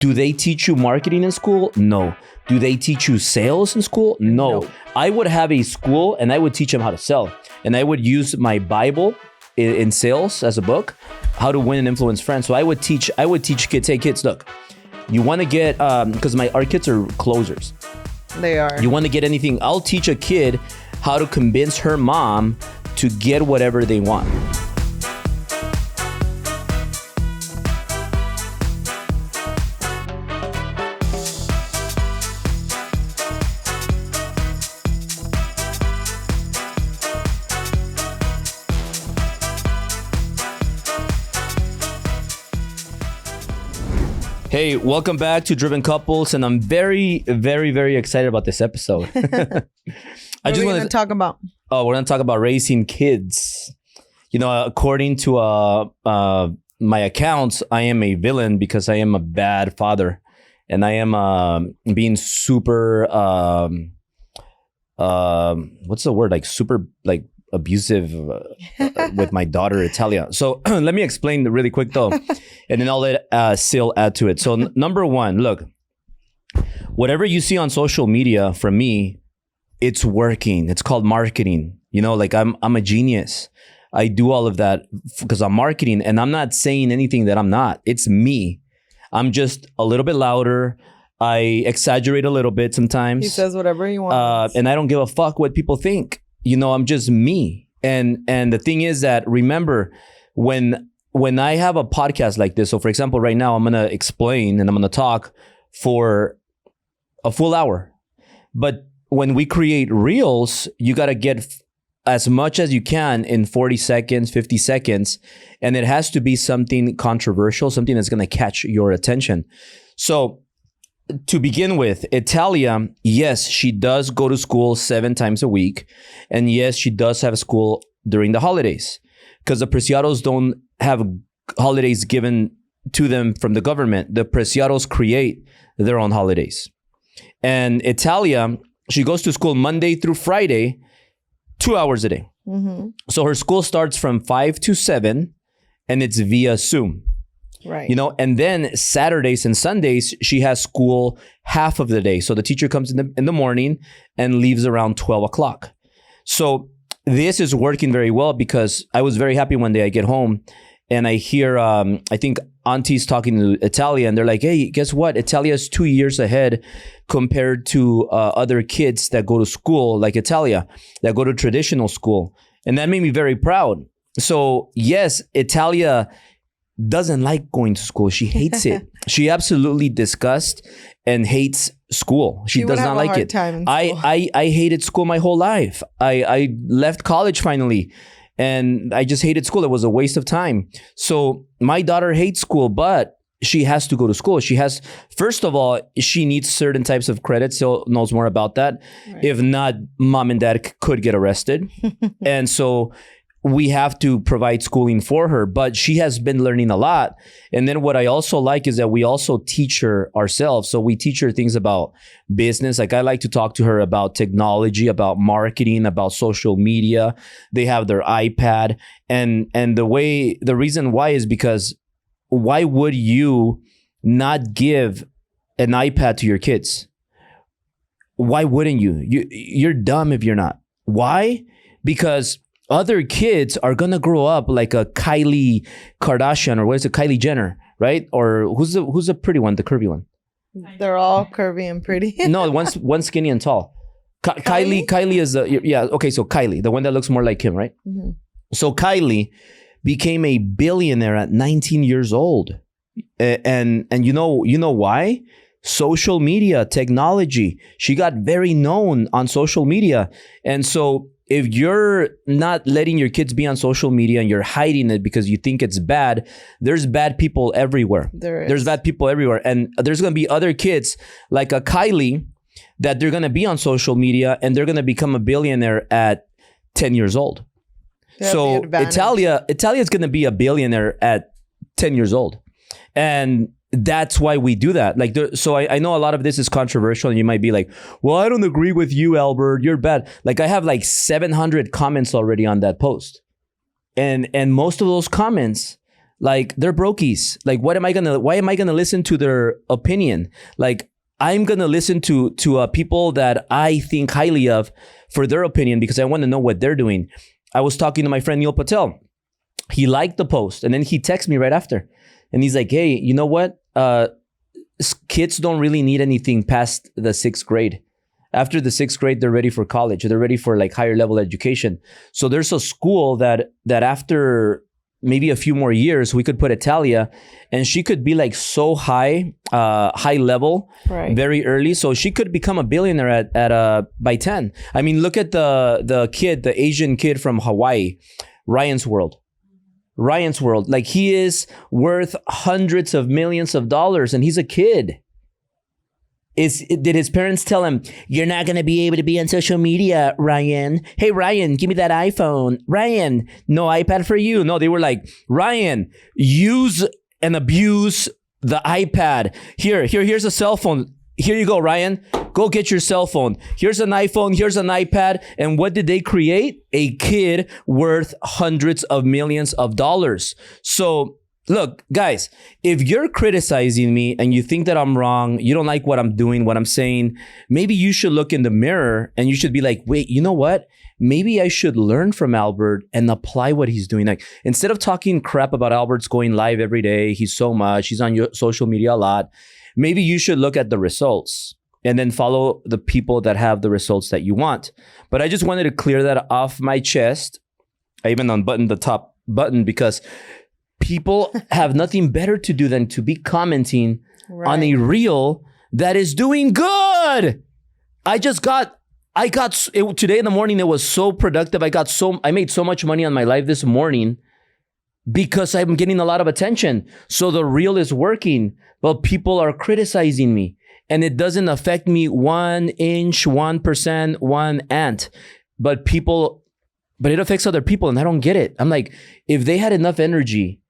Do they teach you marketing in school? No. Do they teach you sales in school? No. I would have a school and I would teach them how to sell. And I would use my Bible in sales as a book, how to win and influence friends. So I would teach kids, hey kids, look, you want to get, because our kids are closers. They are. You want to get anything, I'll teach a kid how to convince her mom to get whatever they want. Hey, welcome back to Driven Couples, and I'm very, very, very excited about this episode. What are we going to talk about? Oh, we're going to talk about raising kids. You know, according to my accounts, I am a villain because I am a bad father, and I am being super, what's the word? Like super, like abusive with my daughter, Italia. So let me explain really quick though, and then I'll let Syl add to it. So number one, look, whatever you see on social media from me, it's working. It's called marketing. You know, like I'm a genius. I do all of that because I'm marketing, and I'm not saying anything that I'm not. It's me. I'm just a little bit louder. I exaggerate a little bit sometimes. He says whatever he wants. And I don't give a fuck what people think. You know, I'm just me. And the thing is that, remember, when I have a podcast like this, so for example, right now I'm going to explain and I'm going to talk for a full hour. But when we create reels, you got to get as much as you can in 40 seconds, 50 seconds. And it has to be something controversial, something that's going to catch your attention. So to begin with, Italia, yes, she does go to school 7 times a week. And yes, she does have school during the holidays, because the Preciados don't have holidays given to them from the government. The Preciados create their own holidays. And Italia, she goes to school Monday through Friday, 2 hours a day. Mm-hmm. So her school starts from 5 to 7 and it's via Zoom. Right. You know, and then Saturdays and Sundays, she has school half of the day. So the teacher comes in the morning and leaves around 12 o'clock. So this is working very well, because I was very happy one day I get home and I hear, I think aunties talking to Italia, and they're like, hey, guess what? Italia is 2 years ahead compared to other kids that go to school like Italia, that go to traditional school. And that made me very proud. So yes, Italia doesn't like going to school. She hates it. She absolutely disgusts and hates school. She does not like it. I hated school my whole life. I left college finally, and I just hated school. It was a waste of time. So my daughter hates school, but she has to go to school. She has, first of all, she needs certain types of credits. So knows more about that. Right. If not, mom and dad could get arrested. And so we have to provide schooling for her, but she has been learning a lot. And then what I also like is that we also teach her ourselves. So we teach her things about business. Like I like to talk to her about technology, about marketing, about social media. They have their iPad. And the reason why is because why would you not give an iPad to your kids? Why wouldn't you? You're dumb if you're not. Why? Because other kids are going to grow up like a Kylie Kardashian, or what is it? Kylie Jenner, right? Or who's the pretty one, the curvy one? They're all curvy and pretty. No, one's skinny and tall. Kylie is okay, so Kylie, the one that looks more like him, right? Mm-hmm. So Kylie became a billionaire at 19 years old. And you know why? Social media, technology. She got very known on social media. And so if you're not letting your kids be on social media and you're hiding it because you think it's bad, there's bad people everywhere. There's bad people everywhere. And there's going to be other kids like a Kylie that they're going to be on social media and they're going to become a billionaire at 10 years old. So Italia is going to be a billionaire at 10 years old. And that's why we do that. Like, so I know a lot of this is controversial and you might be like, well, I don't agree with you, Albert. You're bad. Like I have like 700 comments already on that post. And most of those comments, Like, they're brokies. Like, why am I gonna listen to their opinion? Like, I'm gonna listen to people that I think highly of for their opinion because I want to know what they're doing. I was talking to my friend Neil Patel. He liked the post and then he texted me right after. And he's like, hey, you know what? Kids don't really need anything past the 6th grade. After the 6th grade, they're ready for college. They're ready for like higher level education. So there's a school that after maybe a few more years, we could put Italia and she could be like so high level very early. So she could become a billionaire at by 10. I mean, look at the Asian kid from Hawaii, Ryan's World. Like, he is worth hundreds of millions of dollars and he's a kid. Did his parents tell him, you're not going to be able to be on social media, Ryan? Hey, Ryan, give me that iPhone. Ryan, no iPad for you. No, they were like, Ryan, use and abuse the iPad. Here's a cell phone. Here you go, Ryan. Go get your cell phone. Here's an iPhone. Here's an iPad. And what did they create? A kid worth hundreds of millions of dollars. So look, guys, if you're criticizing me and you think that I'm wrong, you don't like what I'm doing, what I'm saying, maybe you should look in the mirror and you should be like, wait, you know what? Maybe I should learn from Albert and apply what he's doing. Like, instead of talking crap about Albert's going live every day, he's so much, he's on your social media a lot. Maybe you should look at the results and then follow the people that have the results that you want. But I just wanted to clear that off my chest. I even unbuttoned the top button because people have nothing better to do than to be commenting on a reel that is doing good. Today in the morning, it was so productive. I made so much money on my live this morning because I'm getting a lot of attention. So the reel is working, but people are criticizing me and it doesn't affect me 1 inch, 1%, 1 ant, but it affects other people and I don't get it. I'm like, if they had enough energy,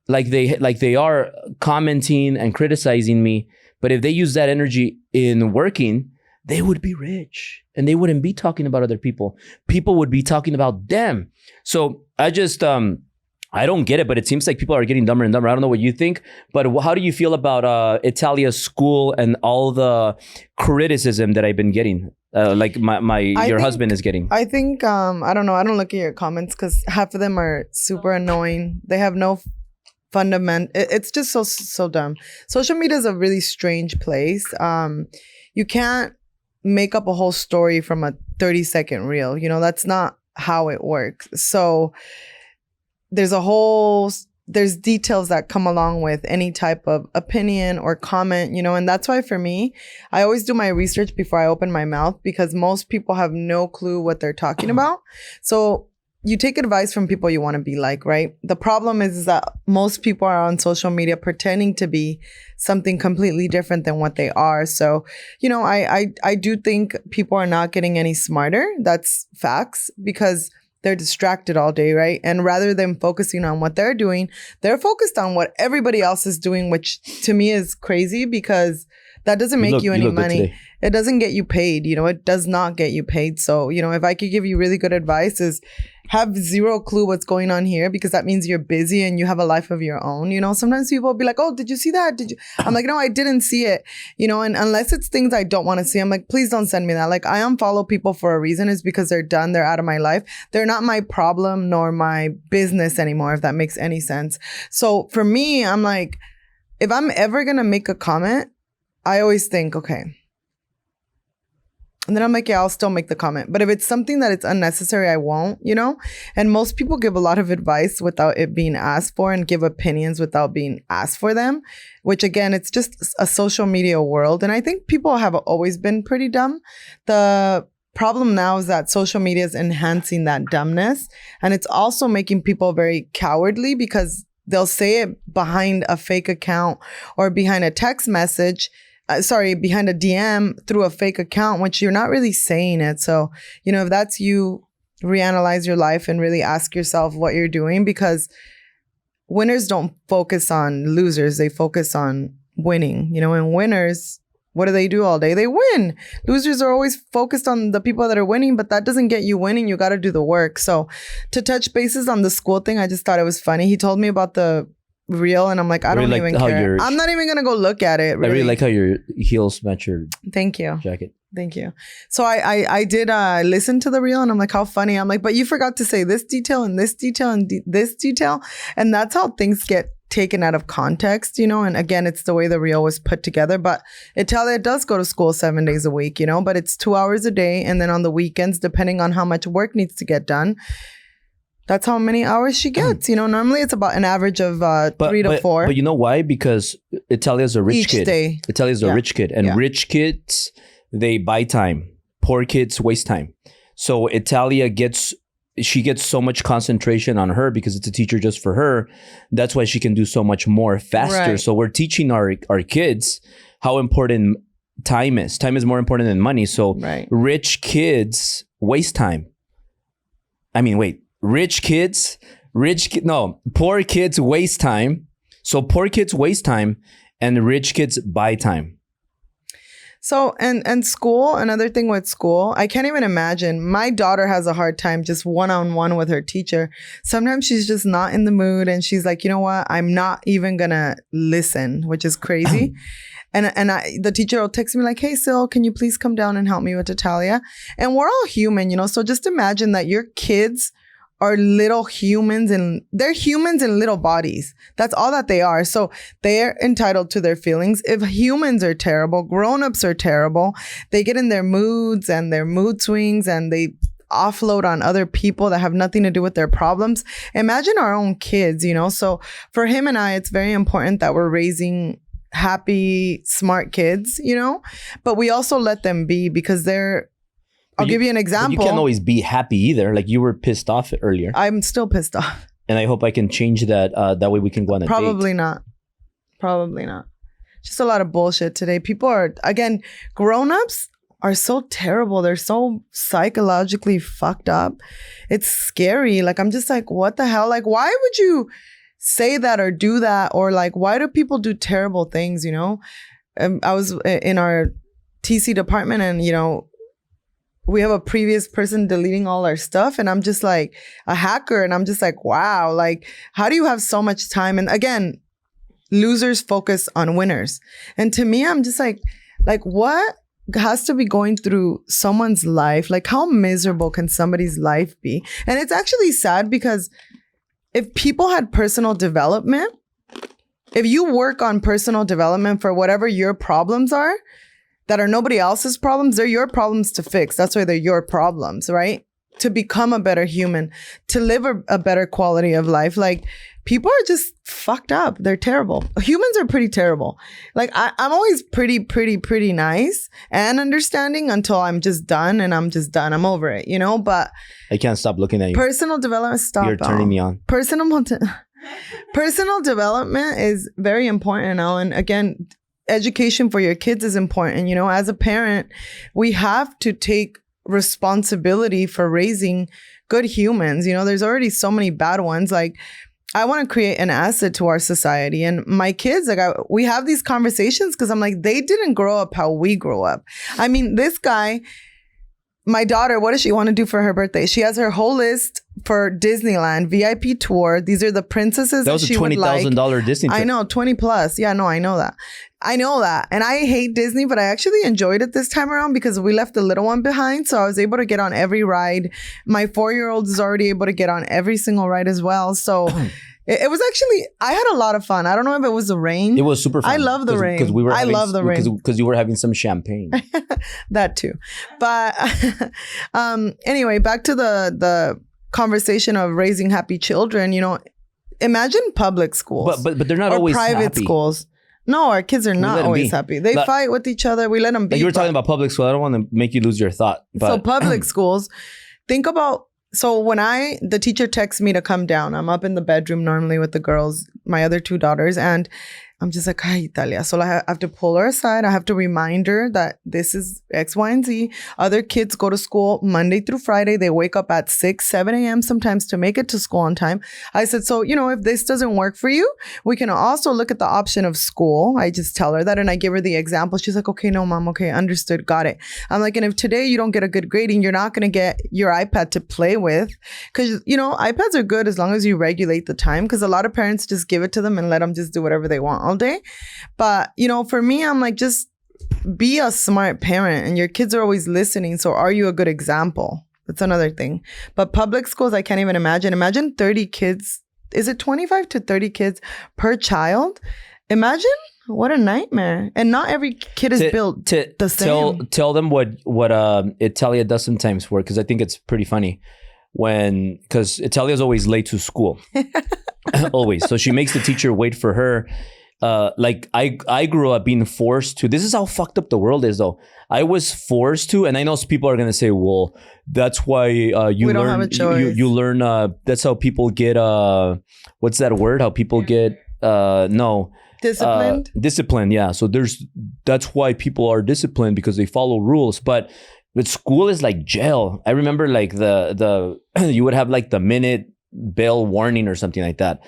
like they are commenting and criticizing me, but if they use that energy in working, they would be rich and they wouldn't be talking about other people. People would be talking about them. So I just, I don't get it, but it seems like people are getting dumber and dumber. I don't know what you think, but how do you feel about Italia's school and all the criticism that I've been getting? Like your husband is getting. I think, I don't know. I don't look at your comments because half of them are super annoying. They have no fundament. It's just so dumb. Social media is a really strange place. You can't make up a whole story from a 30-second reel. You know, that's not how it works. So there's details that come along with any type of opinion or comment, you know, and that's why for me, I always do my research before I open my mouth because most people have no clue what they're talking about. So you take advice from people you want to be like, right? The problem is that most people are on social media pretending to be something completely different than what they are. So, you know, I do think people are not getting any smarter. That's facts because they're distracted all day, right? And rather than focusing on what they're doing, they're focused on what everybody else is doing, which to me is crazy because that doesn't make you any money. It doesn't get you paid. You know, it does not get you paid. So, you know, if I could give you really good advice is have zero clue what's going on here because that means you're busy and you have a life of your own. You know, sometimes people will be like, oh, did you see that? Did you? I'm like, no, I didn't see it. You know, and unless it's things I don't want to see, I'm like, please don't send me that. Like, I unfollow people for a reason. It's because they're done. They're out of my life. They're not my problem nor my business anymore, if that makes any sense. So for me, I'm like, if I'm ever going to make a comment, I always think, okay. And then I'm like, yeah, I'll still make the comment. But if it's something that it's unnecessary, I won't, you know? And most people give a lot of advice without it being asked for and give opinions without being asked for them, which again, it's just a social media world. And I think people have always been pretty dumb. The problem now is that social media is enhancing that dumbness. And it's also making people very cowardly because they'll say it behind a fake account or behind a text message. Behind a DM through a fake account, which you're not really saying it. So, you know, if that's you, reanalyze your life and really ask yourself what you're doing because winners don't focus on losers. They focus on winning, you know, and winners, what do they do all day? They win. Losers are always focused on the people that are winning, but that doesn't get you winning. You got to do the work. So to touch bases on the school thing, I just thought it was funny. He told me about the reel, and I'm like, I don't really even like how care. I'm not even gonna go look at it. Really. I really like how your heels match your Thank you. jacket. Thank you. So I did listen to the reel, and I'm like, how funny. I'm like, but you forgot to say this detail and this detail and this detail. And that's how things get taken out of context, you know. And again, it's the way the reel was put together. But Italia does go to school 7 days a week, you know, but it's 2 hours a day. And then on the weekends, depending on how much work needs to get done, that's how many hours she gets. You know, normally it's about an average of 3 to 4. But you know why? Because Italia's a rich kid. Day. Italia's a rich kid. And rich kids, they buy time. Poor kids waste time. So Italia gets so much concentration on her because it's a teacher just for her. That's why she can do so much more faster. Right. So we're teaching our kids how important time is. Time is more important than money. So rich kids waste time. I mean, wait. Poor kids waste time. So poor kids waste time and rich kids buy time. So, and school, another thing with school, I can't even imagine. My daughter has a hard time just one-on-one with her teacher. Sometimes she's just not in the mood and she's like, you know what? I'm not even gonna listen, which is crazy. The teacher will text me like, hey, Syl, can you please come down and help me with Italia? And we're all human, you know? So just imagine that your kids are little humans, and they're humans in little bodies. That's all that they are. So they're entitled to their feelings. If humans are terrible, grown-ups are terrible, they get in their moods and their mood swings and they offload on other people that have nothing to do with their problems. Imagine our own kids, you know? So for him and I, it's very important that we're raising happy, smart kids, you know? But we also let them be because I'll give you an example. You can't always be happy either. Like you were pissed off earlier. I'm still pissed off. And I hope I can change that. That way we can go on a date. Probably not. Just a lot of bullshit today. People are, again, grown-ups are so terrible. They're so psychologically fucked up. It's scary. Like, I'm just like, what the hell? Like, why would you say that or do that? Or like, why do people do terrible things, you know? I was in our TC department and, you know, we have a previous person deleting all our stuff, and I'm just like a hacker, and I'm just like, wow, like, how do you have so much time? And again, losers focus on winners. And to me, I'm just like what has to be going through someone's life? Like, how miserable can somebody's life be? And it's actually sad because if people had personal development, if you work on personal development for whatever your problems are, that are nobody else's problems, they're your problems to fix. That's why they're your problems, right? To become a better human, to live a better quality of life. Like, people are just fucked up. They're terrible. Humans are pretty terrible. Like, I'm always pretty nice and understanding until I'm just done, and I'm just done. I'm over it, you know? But I can't stop looking at you. Personal development, stop. You're turning me on. Personal development is very important now. And again, education for your kids is important. You know, as a parent, we have to take responsibility for raising good humans. You know, there's already so many bad ones. Like, I want to create an asset to our society. And my kids, like, we have these conversations because I'm like, they didn't grow up how we grew up. I mean, this guy, my daughter, what does she want to do for her birthday? She has her whole list for Disneyland, VIP tour. These are the princesses that was she a $20,000 like. Disney trip. I know, 20 plus. Yeah, no, I know that. And I hate Disney, but I actually enjoyed it this time around because we left the little one behind. So I was able to get on every ride. My 4-year-old is already able to get on every single ride as well. So it was actually, I had a lot of fun. I don't know if it was the rain. It was super fun. I love the rain. I love the rain. Because you were having some champagne. That too. But anyway, back to the conversation of raising happy children. You know, imagine public schools. But they're not always private happy. Schools. No, our kids are not always happy. They fight with each other. We let them be. Like you were talking about public school. I don't want to make you lose your thought. But so public schools, think about, so when the teacher texts me to come down, I'm up in the bedroom normally with the girls, my other 2 daughters, and I'm just like, ay, Italia. So I have to pull her aside. I have to remind her that this is X, Y, and Z. Other kids go to school Monday through Friday. They wake up at 6, 7 a.m. sometimes to make it to school on time. I said, so, if this doesn't work for you, we can also look at the option of school. I just tell her that and I give her the example. She's like, okay, no, mom. Okay, understood. Got it. I'm like, and if today you don't get a good grading, you're not going to get your iPad to play with. Because, iPads are good as long as you regulate the time. Because a lot of parents just give it to them and let them just do whatever they want all day. But, for me, I'm like, just be a smart parent and your kids are always listening. So are you a good example? That's another thing. But public schools, I can't even imagine. Imagine 30 kids. Is it 25 to 30 kids per child? Imagine what a nightmare. And not every kid is built the same. Tell them what Italia does sometimes work, because I think it's pretty funny. Because Italia's always late to school. Always. So she makes the teacher wait for her. I grew up being forced to. This is how fucked up the world is, though. I was forced to, and I know people are gonna say, "Well, that's why you we learn." Don't have a choice. You learn. That's how people get. What's that word? How people get? No. Disciplined. Discipline. Yeah. So that's why people are disciplined, because they follow rules. But school is like jail. I remember like the you would have like the minute bell warning or something like that.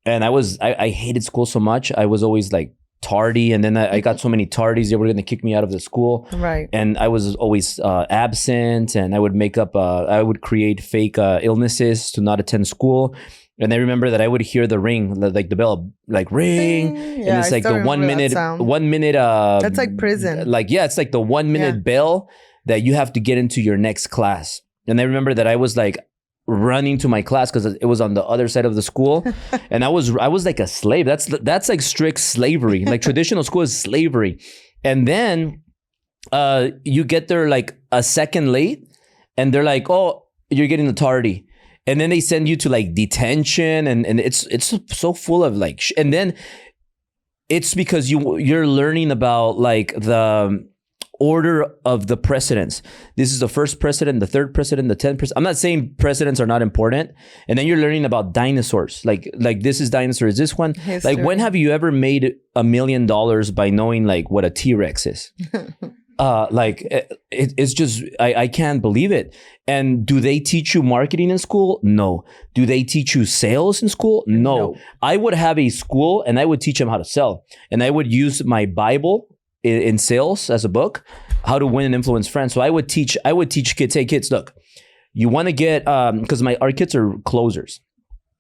And I hated school so much. I was always like tardy. And then I got so many tardies, they were going to kick me out of the school. Right. And I was always absent, and I would I would create fake illnesses to not attend school. And I remember that I would hear the ring, like the bell, like ring. Yeah, and it's like the 1 minute, that's like prison. Like, yeah, it's like the 1 minute bell that you have to get into your next class. And I remember that I was like running to my class because it was on the other side of the school. And I was like a slave. That's like strict slavery. Like traditional school is slavery. And then you get there like a second late, and they're like, oh, you're getting the tardy. And then they send you to like detention, and it's so full of like and then it's because you're learning about like the order of the presidents. This is the first president, the third president, the 10th president. I'm not saying presidents are not important. And then you're learning about dinosaurs. Like this is dinosaur. Is this one? History. Like, when have you ever made $1 million by knowing like what a T-Rex is? It's just, I can't believe it. And do they teach you marketing in school? No. Do they teach you sales in school? No. I would have a school and I would teach them how to sell. And I would use my Bible in sales as a book, how to win and influence friends. So I would teach kids, hey kids, look, you want to get, because our kids are closers.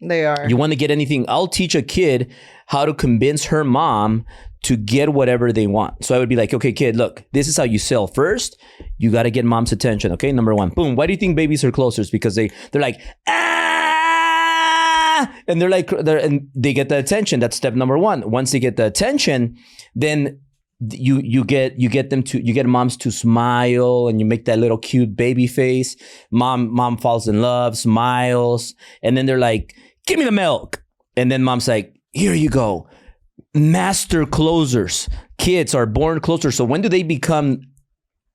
They are. You want to get anything, I'll teach a kid how to convince her mom to get whatever they want. So I would be like, okay, kid, look, this is how you sell. First, you got to get mom's attention. Okay, number one, boom. Why do you think babies are closers? Because they're like, ah, and and they get the attention. That's step number one. Once they get the attention, then you get moms to smile, and you make that little cute baby face. Mom falls in love, smiles, and then they're like, give me the milk. And then mom's like, here you go. Master closers. Kids are born closers. So when do they become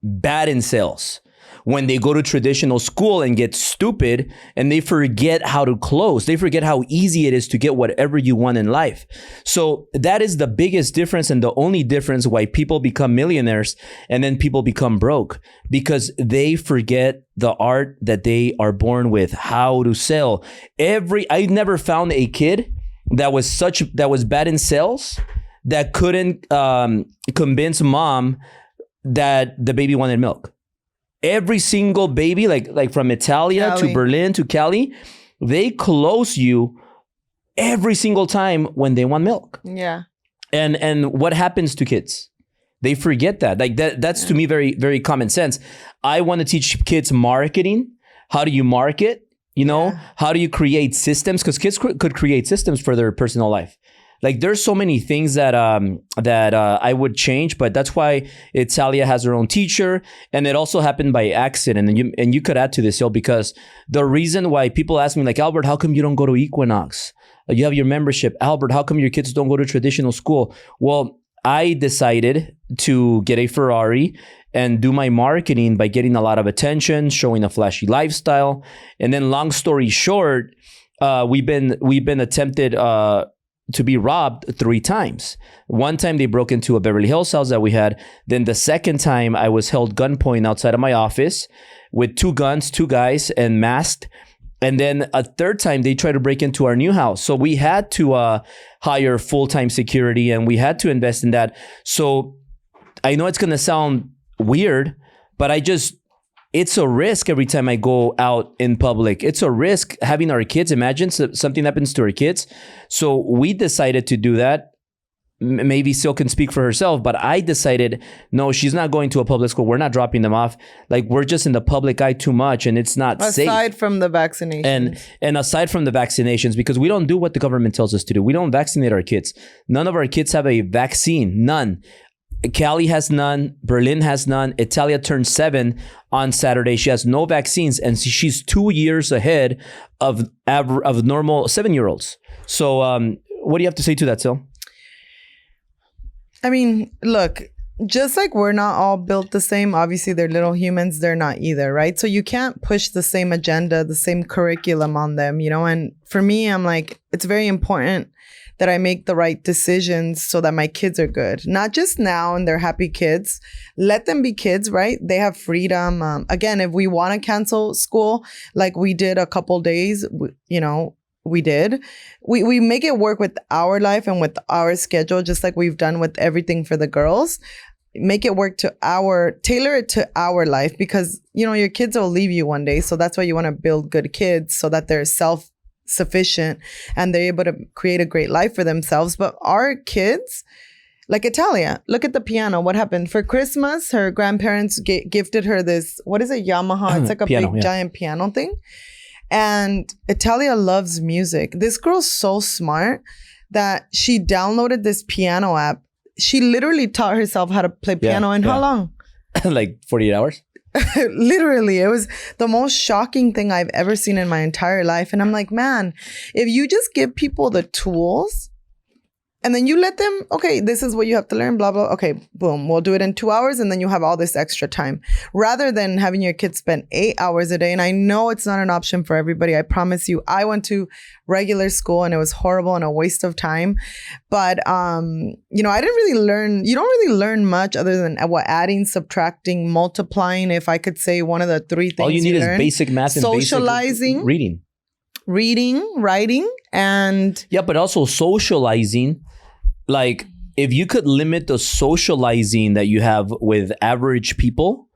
bad in sales? When they go to traditional school and get stupid and they forget how to close. They forget how easy it is to get whatever you want in life. So that is the biggest difference, and the only difference why people become millionaires and then people become broke, because they forget the art that they are born with, how to sell. I never found a kid that was bad in sales that couldn't convince mom that the baby wanted milk. Every single baby, like from Italia to Berlin to Cali, they close you every single time when they want milk. Yeah. And what happens to kids? They forget that. Like that's to me very, very common sense. I want to teach kids marketing. How do you market? How do you create systems? Because kids could create systems for their personal life. Like there's so many things that I would change, but that's why Italia has her own teacher, and it also happened by accident. And you could add to this, because the reason why people ask me like, Albert, how come you don't go to Equinox? You have your membership. Albert, how come your kids don't go to traditional school? Well, I decided to get a Ferrari and do my marketing by getting a lot of attention, showing a flashy lifestyle. And then long story short, we've been attempted to be robbed 3 times. One time they broke into a Beverly Hills house that we had. Then the second time I was held gunpoint outside of my office with 2 guns, 2 guys, and masked. And then a third time they tried to break into our new house. So we had to hire full-time security, and we had to invest in that. So I know it's going to sound weird, but it's a risk every time I go out in public. It's a risk having our kids. Imagine something happens to our kids. So we decided to do that. Maybe Syl can speak for herself, but I decided, no, she's not going to a public school. We're not dropping them off. Like, we're just in the public eye too much, and it's not safe. Aside from the vaccinations. And aside from the vaccinations, because we don't do what the government tells us to do. We don't vaccinate our kids. None of our kids have a vaccine. None. Cali has none. Berlin has none. Italia turned 7 on Saturday. She has no vaccines, and she's 2 years ahead of normal 7-year-olds. So what do you have to say to that, Syl? I mean, look, just like we're not all built the same, obviously they're little humans, they're not either, right? So you can't push the same agenda, the same curriculum on them, you know? And for me, I'm like, it's very important that I make the right decisions so that my kids are good. Not just now and they're happy kids. Let them be kids, right? They have freedom. Again, if we want to cancel school, like we did a couple days, you know, we did. We make it work with our life and with our schedule, just like we've done with everything for the girls. Make it work tailor it to our life, because, you know, your kids will leave you one day. So that's why you want to build good kids so that they're self-sufficient and they're able to create a great life for themselves. But our kids, like Italia, look at the piano. What happened? For Christmas, her grandparents gifted her this, what is it, Yamaha? It's like a piano, big giant piano thing. And Italia loves music. This girl's so smart that she downloaded this piano app. She literally taught herself how to play piano in how long? Like 48 hours? Literally. It was the most shocking thing I've ever seen in my entire life. And I'm like, man, if you just give people the tools and then you let them, okay, this is what you have to learn, blah, blah. Okay, boom, we'll do it in 2 hours and then you have all this extra time. Rather than having your kids spend 8 hours a day. And I know it's not an option for everybody. I promise you, I went to regular school and it was horrible and a waste of time. But, you know, I didn't really learn, you don't really learn much other than adding, subtracting, multiplying. If I could say one of the 3 things all you need is basic math and socializing, basic reading, writing, and... Yeah, but also socializing. Like, if you could limit the socializing that you have with average people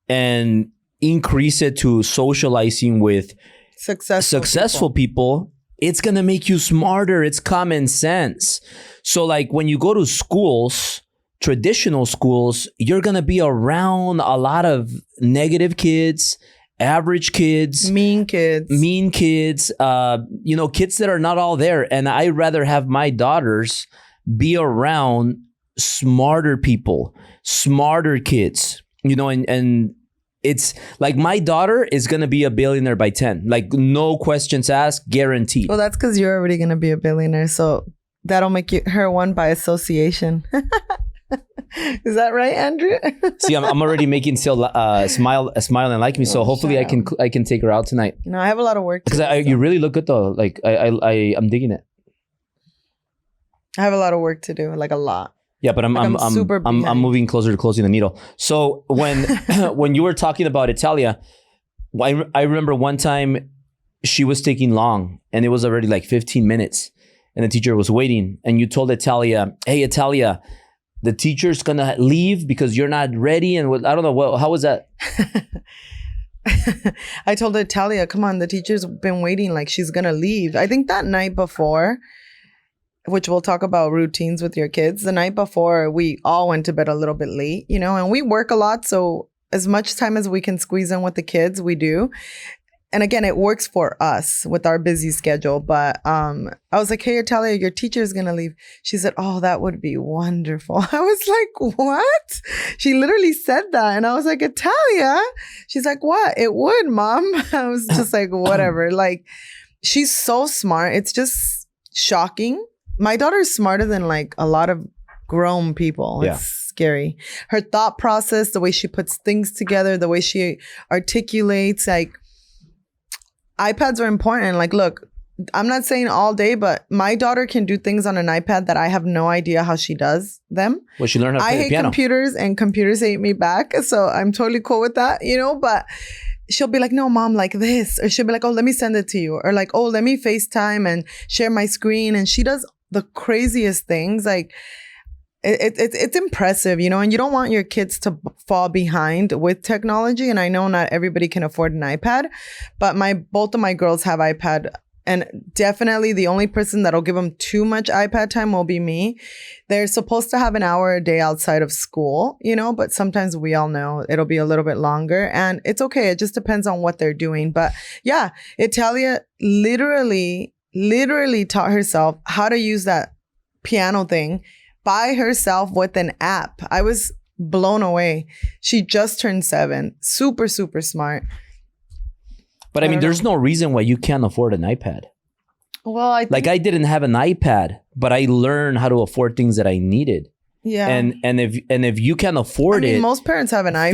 and increase it to socializing with successful people, it's going to make you smarter. It's common sense. So, like, when you go to schools, traditional schools, you're going to be around a lot of negative kids, average kids, mean kids, you know, kids that are not all there. And I'd rather have my daughters be around smarter people, smarter kids, you know, and it's like my daughter is going to be a billionaire by 10, like no questions asked, guaranteed. Well, that's because you're already going to be a billionaire. So that'll make her one by association. Is that right, Andrew? See, I'm already making Syl smile and like me. So hopefully I can take her out tonight. You know, I have a lot of work. Because you really look good though. Like I'm digging it. I have a lot of work to do, like a lot. Yeah, but I'm moving closer to closing the needle. So when you were talking about Italia, I remember one time she was taking long and it was already like 15 minutes and the teacher was waiting and you told Italia, hey, Italia, the teacher's going to leave because you're not ready. And I don't know, how was that? I told Italia, come on, the teacher's been waiting, like she's going to leave. I think that night before, which we'll talk about routines with your kids. The night before, we all went to bed a little bit late, you know, and we work a lot. So as much time as we can squeeze in with the kids, we do. And again, it works for us with our busy schedule. But I was like, hey, Italia, your teacher is going to leave. She said, oh, that would be wonderful. I was like, what? She literally said that. And I was like, Italia? She's like, what? It would, Mom. I was just like, whatever. Like, she's so smart. It's just shocking. My daughter's smarter than like a lot of grown people. It's scary. Her thought process, the way she puts things together, the way she articulates, like iPads are important. Like, look, I'm not saying all day, but my daughter can do things on an iPad that I have no idea how she does them. Well, she learned how to play I the hate piano. computers and computers hate me back. So I'm totally cool with that, but she'll be like, no, mom, like this. Or she'll be like, oh, let me send it to you. Or like, oh, let me FaceTime and share my screen. And she does the craziest things. Like, it's impressive, and you don't want your kids to fall behind with technology. And I know not everybody can afford an iPad, but both of my girls have iPad. And definitely the only person that'll give them too much iPad time will be me. They're supposed to have an hour a day outside of school, but sometimes we all know it'll be a little bit longer, and it's okay. It just depends on what they're doing. But yeah, Italia literally taught herself how to use that piano thing by herself with an app. I was blown away. She just turned 7. Super, super smart. But I mean, there's no reason why you can't afford an iPad. Well, I didn't have an iPad, but I learned how to afford things that I needed. Yeah. And if you can afford it, most parents have an iPhone.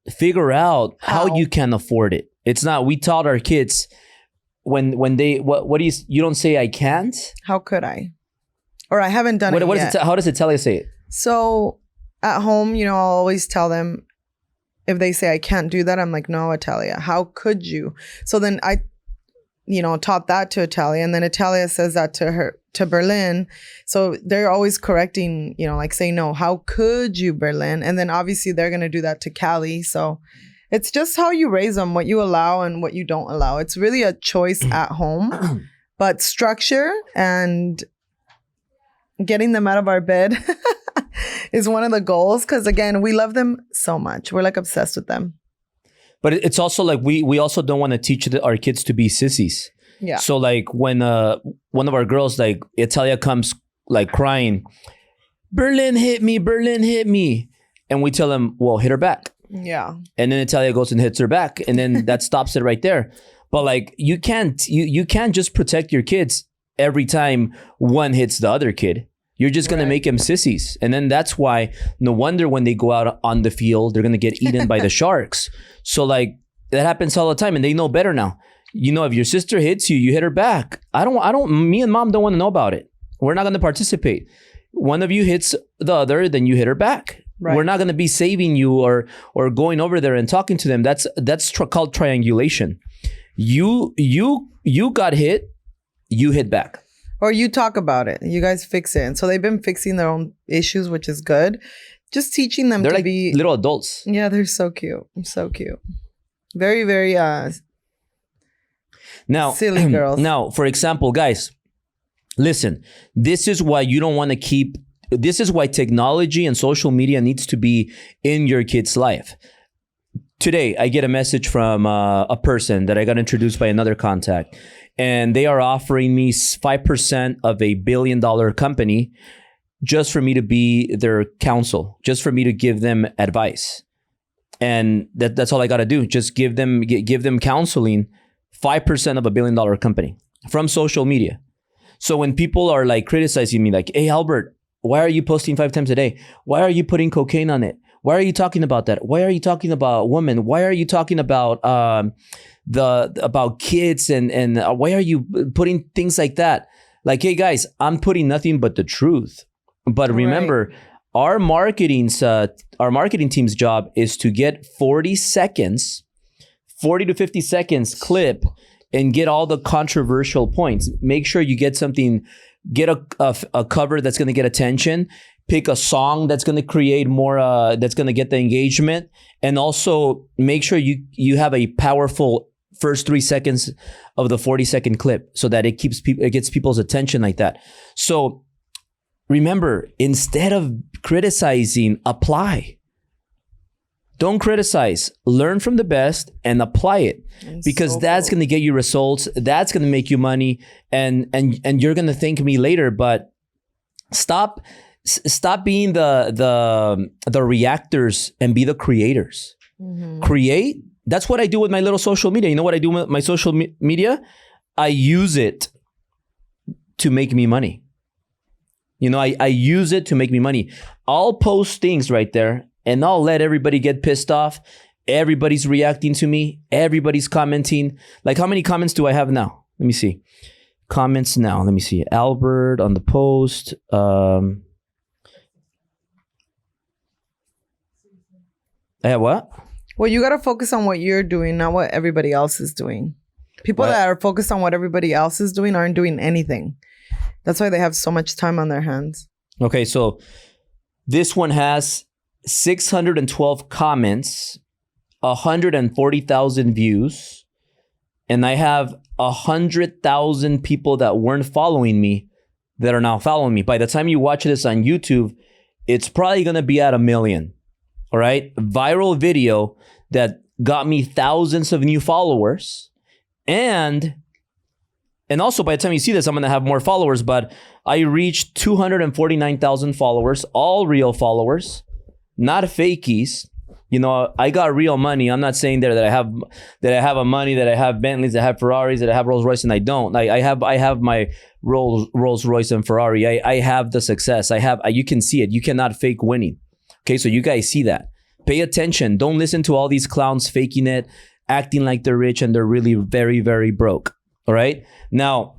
Figure out how you can afford it. It's not. We taught our kids when they what do you don't say I can't? How could I? Or I haven't done it yet. How does Italia say it? So at home, I'll always tell them, if they say I can't do that, I'm like, no, Italia, how could you? So then I, taught that to Italia, and then Italia says that to Berlin. So they're always correcting, like saying, no, how could you, Berlin? And then obviously they're going to do that to Cali. So it's just how you raise them, what you allow and what you don't allow. It's really a choice at home, but structure and getting them out of our bed is one of the goals, because again, we love them so much. We're like obsessed with them. But it's also like we also don't want to teach our kids to be sissies. Yeah. So like when one of our girls, like Italia, comes like crying, Berlin hit me, and we tell them, well, hit her back. Yeah. And then Italia goes and hits her back, and then that stops it right there. But like you can't just protect your kids every time one hits the other kid. You're just going to make them sissies. And then that's why no wonder when they go out on the field, they're going to get eaten by the sharks. So like that happens all the time, and they know better now. If your sister hits you, you hit her back. Me and mom don't want to know about it. We're not going to participate. One of you hits the other, then you hit her back. Right. We're not going to be saving you or going over there and talking to them. That's called triangulation. You got hit, you hit back. Or you talk about it. You guys fix it. And so they've been fixing their own issues, which is good. Just teaching them to be little adults. Yeah, they're so cute. So cute. Very, very silly girls. Now, for example, guys, listen, this is why technology and social media needs to be in your kid's life. Today, I get a message from a person that I got introduced by another contact. And they are offering me 5% of $1 billion company just for me to be their counsel, just for me to give them advice. And that's all I got to do. Just give them counseling, 5% of $1 billion company from social media. So when people are like criticizing me, like, hey, Albert, why are you posting 5 times a day? Why are you putting cocaine on it? Why are you talking about that? Why are you talking about women? Why are you talking about about kids and why are you putting things like that? Like, hey guys, I'm putting nothing but the truth. But remember, our marketing team's job is to get 40 to 50 seconds clip and get all the controversial points. Make sure you get something, get a cover that's going to get attention. Pick a song that's going to create more, that's going to get the engagement. And also make sure you have a powerful first 3 seconds of the 40-second clip so that it gets people's attention like that. So remember, instead of criticizing, apply. Don't criticize. Learn from the best and apply it, because that's going to get you results. That's going to make you money, and you're going to thank me later. But stop being the reactors and be the creators. Mm-hmm. Create. That's what I do with my little social media. You know what I do with my social media? I use it to make me money. I use it to make me money. I'll post things right there and I'll let everybody get pissed off. Everybody's reacting to me. Everybody's commenting. Like, how many comments do I have now? Let me see. Comments now. Let me see. Albert on the post. I have what? Well, you got to focus on what you're doing, not what everybody else is doing. People that are focused on what everybody else is doing aren't doing anything. That's why they have so much time on their hands. Okay, so this one has 612 comments, 140,000 views, and I have 100,000 people that weren't following me that are now following me. By the time you watch this on YouTube, it's probably going to be at 1 million. All right, viral video that got me thousands of new followers, and also by the time you see this, I'm gonna have more followers. But I reached 249,000 followers, all real followers, not fakies. You know, I got real money. I'm not saying that I have a money, that I have Bentleys, that I have Ferraris, that I have Rolls Royce, and I don't. I have my Rolls Royce and Ferrari. I have the success. You can see it. You cannot fake winning. Okay, so you guys see that. Pay attention. Don't listen to all these clowns faking it, acting like they're rich and they're really very, very broke. All right? Now,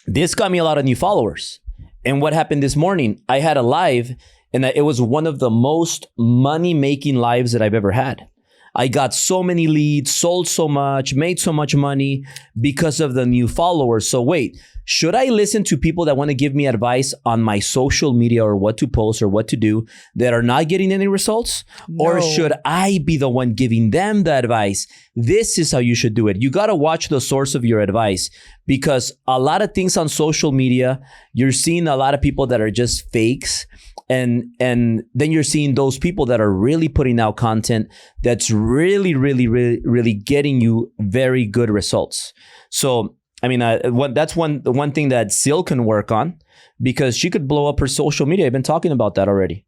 this got me a lot of new followers. And what happened this morning? I had a live, and it was one of the most money-making lives that I've ever had. I got so many leads, sold so much, made so much money because of the new followers. So wait, should I listen to people that want to give me advice on my social media or what to post or what to do that are not getting any results? No. Or should I be the one giving them the advice? This is how you should do it. You got to watch the source of your advice, because a lot of things on social media, you're seeing a lot of people that are just fakes. And then you're seeing those people that are really putting out content that's really, really, really, really getting you very good results. So, I mean, that's the one thing that Syl can work on, because she could blow up her social media. I've been talking about that already.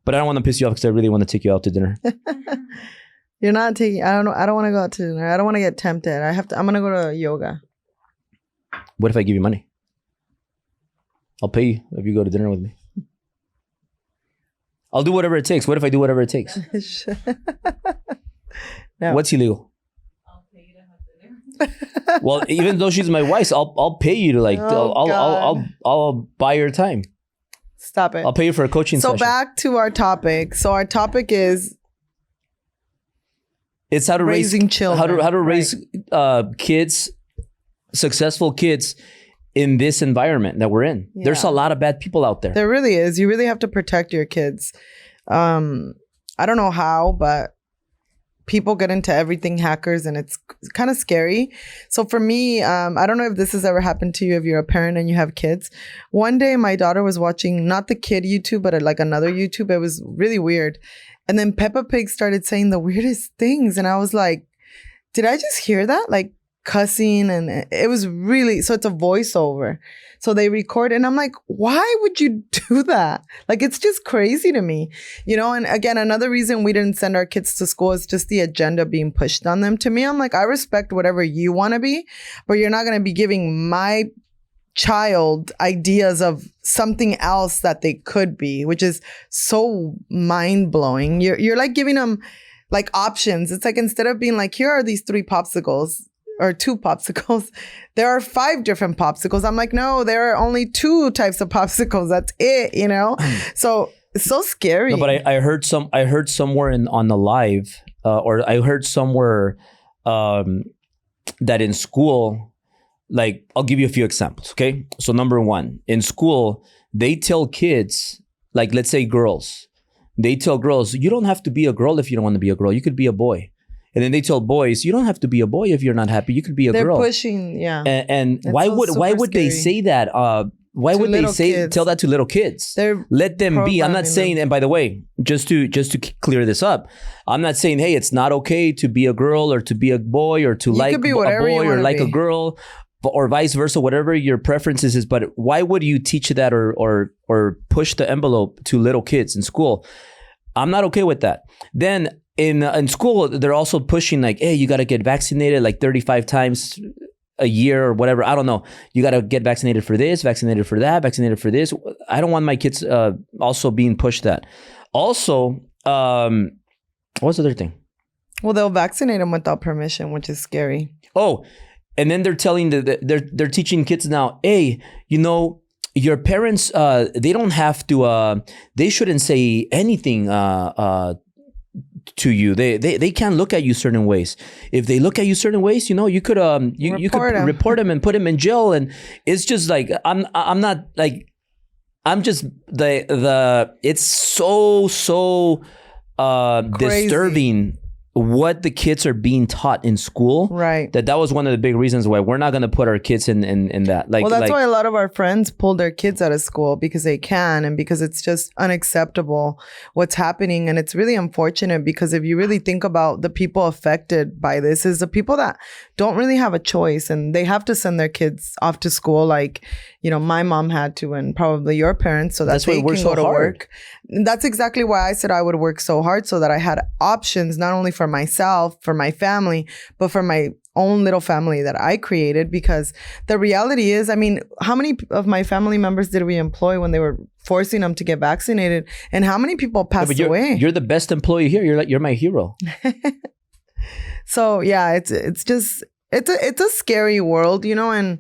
But I don't want to piss you off, because I really want to take you out to dinner. You're not taking, I don't know. I don't want to go out to dinner. I don't want to get tempted. I'm going to go to yoga. What if I give you money? I'll pay you if you go to dinner with me. I'll do whatever it takes. What if I do whatever it takes? No. What's illegal? I'll pay you to have dinner. Well, even though she's my wife, I'll pay you to I'll buy your time. Stop it. I'll pay you for a coaching session. So back to our topic. So our topic is it's how to raising children. How to raise kids, successful kids in this environment that we're in. Yeah. There's a lot of bad people out there. There really is. You really have to protect your kids. I don't know how, but people get into everything, hackers, and it's kind of scary. So for me, I don't know if this has ever happened to you if you're a parent and you have kids. One day my daughter was watching, not the kid YouTube, but like another YouTube. It was really weird. And then Peppa Pig started saying the weirdest things. And I was like, did I just hear that? Like, cussing, and it was really, so it's a voiceover. So they record, and I'm like, why would you do that? Like, it's just crazy to me, you know? And again, another reason we didn't send our kids to school is just the agenda being pushed on them. To me, I'm like, I respect whatever you want to be, but you're not going to be giving my child ideas of something else that they could be, which is so mind-blowing. You're like giving them like options. It's like, instead of being like, here are these 3 popsicles, or 2 popsicles, there are 5 different popsicles. I'm like, no, there are only 2 types of popsicles. That's it, you know? So it's so scary. No, but I heard somewhere on the live, or I heard somewhere that in school, like, I'll give you a few examples, okay? So number 1, in school, they tell kids, like, let's say girls, they tell girls, you don't have to be a girl if you don't want to be a girl. You could be a boy. And then they tell boys, you don't have to be a boy if you're not happy. You could be a girl. They're pushing, yeah. And why would they say that? Why would they tell that to little kids? Let them be. I'm not saying, and by the way, just to clear this up, I'm not saying, hey, it's not okay to be a girl or to be a boy or to like a boy or like a girl or vice versa, whatever your preferences is. But why would you teach that or push the envelope to little kids in school? I'm not okay with that. Then in school, they're also pushing like, hey, you got to get vaccinated like 35 times a year or whatever. I don't know. You got to get vaccinated for this, vaccinated for that, vaccinated for this. I don't want my kids also being pushed that. Also, what's the other thing? Well, they'll vaccinate them without permission, which is scary. Oh, And then they're telling they're teaching kids now, hey, your parents, they don't have to, they shouldn't say anything to you. They can't look at you certain ways. If they look at you certain ways, you could you could report them and put them in jail. And it's just like I'm not like I'm just it's so disturbing what the kids are being taught in school. Right. That was one of the big reasons why we're not going to put our kids in that. Like, well, that's why a lot of our friends pull their kids out of school because they can and because it's just unacceptable what's happening. And it's really unfortunate because if you really think about the people affected by this is the people that don't really have a choice and they have to send their kids off to school like, my mom had to and probably your parents so that they can go to work. And that's exactly why I said I would work so hard so that I had options, not only for myself, for my family, but for my own little family that I created. Because the reality is, how many of my family members did we employ when they were forcing them to get vaccinated? And how many people passed away? You're the best employee here. You're my hero. So yeah, it's a scary world, and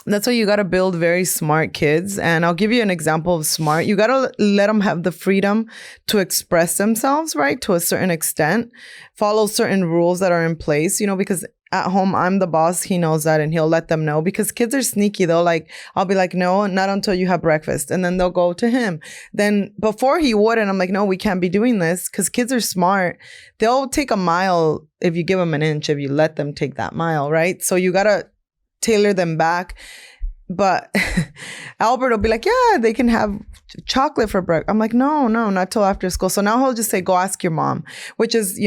that's why you got to build very smart kids. And I'll give you an example of smart. You got to let them have the freedom to express themselves, right? To a certain extent, follow certain rules that are in place, because at home, I'm the boss. He knows that and he'll let them know because kids are sneaky though. Like I'll be like, no, not until you have breakfast. And then they'll go to him. Then before he would, and I'm like, no, we can't be doing this because kids are smart. They'll take a mile if you give them an inch, if you let them take that mile, right? So you got to tailor them back. But Albert will be like, yeah, they can have chocolate for breakfast. I'm like, no, not till after school. So now he'll just say, go ask your mom, which is,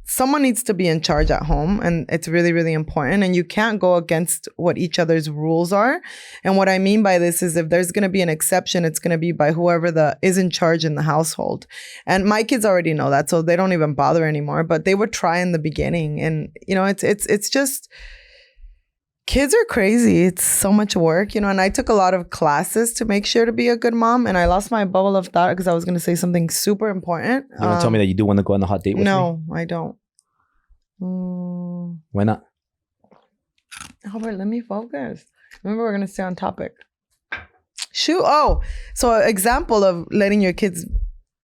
someone needs to be in charge at home. And it's really, really important. And you can't go against what each other's rules are. And what I mean by this is if there's going to be an exception, it's going to be by whoever is in charge in the household. And my kids already know that, so they don't even bother anymore. But they would try in the beginning. And, it's just... Kids are crazy. It's so much work, and I took a lot of classes to make sure to be a good mom. And I lost my bubble of thought because I was going to say something super important. You want to tell me that you do want to go on a hot date with me? No, I don't. Why not? Albert, let me focus. Remember, we're going to stay on topic. Shoot. Oh, so an example of letting your kids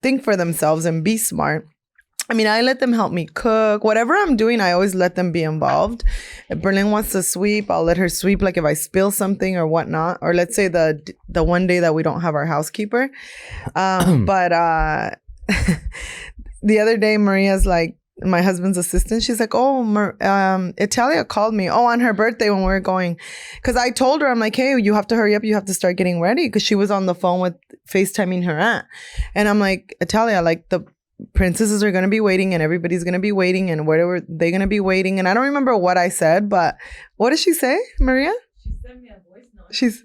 think for themselves and be smart. I let them help me cook. Whatever I'm doing, I always let them be involved. If Berlin wants to sweep, I'll let her sweep, like if I spill something or whatnot. Or let's say the one day that we don't have our housekeeper. But the other day, Maria's like, my husband's assistant, she's like, Italia called me. On her birthday when we were going. Because I told her, I'm like, hey, you have to hurry up. You have to start getting ready. Because she was on the phone with FaceTiming her aunt. And I'm like, Italia, like the princesses are going to be waiting and everybody's going to be waiting and where were they going to be waiting? And I don't remember what I said, but what did she say, Maria? She sent me a voice note. She's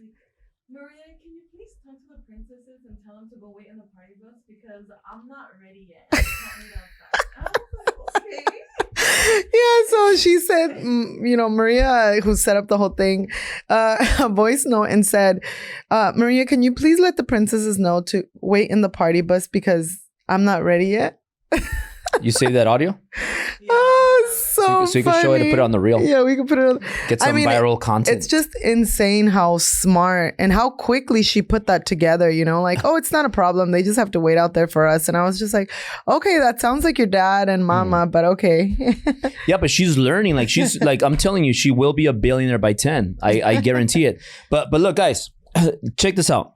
Maria, can you please talk to the princesses and tell them to go wait in the party bus because I'm not ready yet. I can't wait outside. I was like, okay. Yeah, so she said, Maria, who set up the whole thing, a voice note and said, Maria, can you please let the princesses know to wait in the party bus because I'm not ready yet. You saved that audio? So you can show it and put it on the reel. Yeah, we can put it on. Get some viral content. It's just insane how smart and how quickly she put that together, like, it's not a problem. They just have to wait out there for us. And I was just like, okay, that sounds like your dad and mama, but okay. Yeah, but she's learning. Like she's like, I'm telling you, she will be a billionaire by 10. I guarantee it. But look, guys, check this out.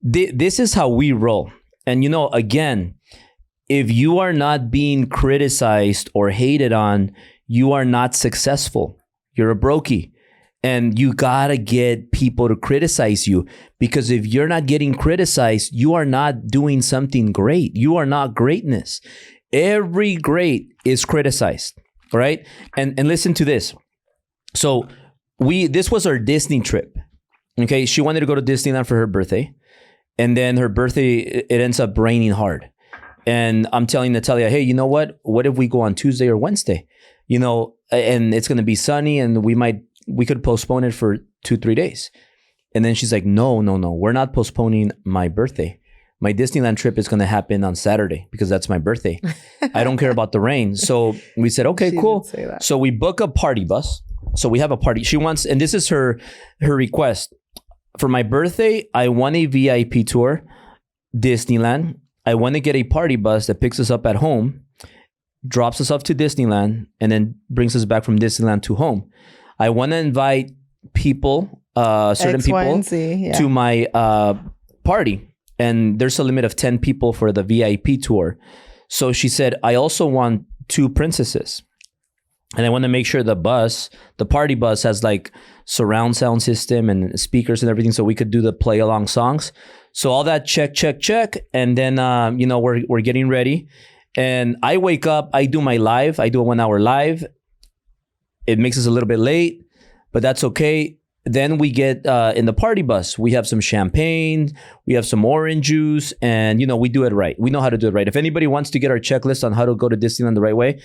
This is how we roll. And again, if you are not being criticized or hated on, you are not successful. You're a brokey. And you gotta get people to criticize you, because if you're not getting criticized, you are not doing something great. You are not greatness. Every great is criticized, right? And listen to this. So this was our Disney trip. Okay, she wanted to go to Disneyland for her birthday. And then her birthday, it ends up raining hard. And I'm telling Natalia, hey, you know what? What if we go on Tuesday or Wednesday? And it's going to be sunny and we could postpone it for 2-3 days. And then she's like, no, we're not postponing my birthday. my Disneyland trip is going to happen on Saturday because that's my birthday. I don't care about the rain. So we said, okay, She cool. did say that. So we book a party bus. So we have a party. She wants, and this is her request. For my birthday, I want a VIP tour, Disneyland. I want to get a party bus that picks us up at home, drops us off to Disneyland, and then brings us back from Disneyland to home. I want to invite people, certain X, Y, people, and Z, yeah. to my party. And there's a limit of 10 people for the VIP tour. So she said, I also want 2 princesses. And I want to make sure the party bus has like surround sound system and speakers and everything so we could do the play along songs. So all that check. And then, we're getting ready. And I wake up, I do my live. I do a 1-hour live. It makes us a little bit late, but that's okay. Then we get in the party bus. We have some champagne. We have some orange juice. And, we do it right. We know how to do it right. If anybody wants to get our checklist on how to go to Disneyland the right way,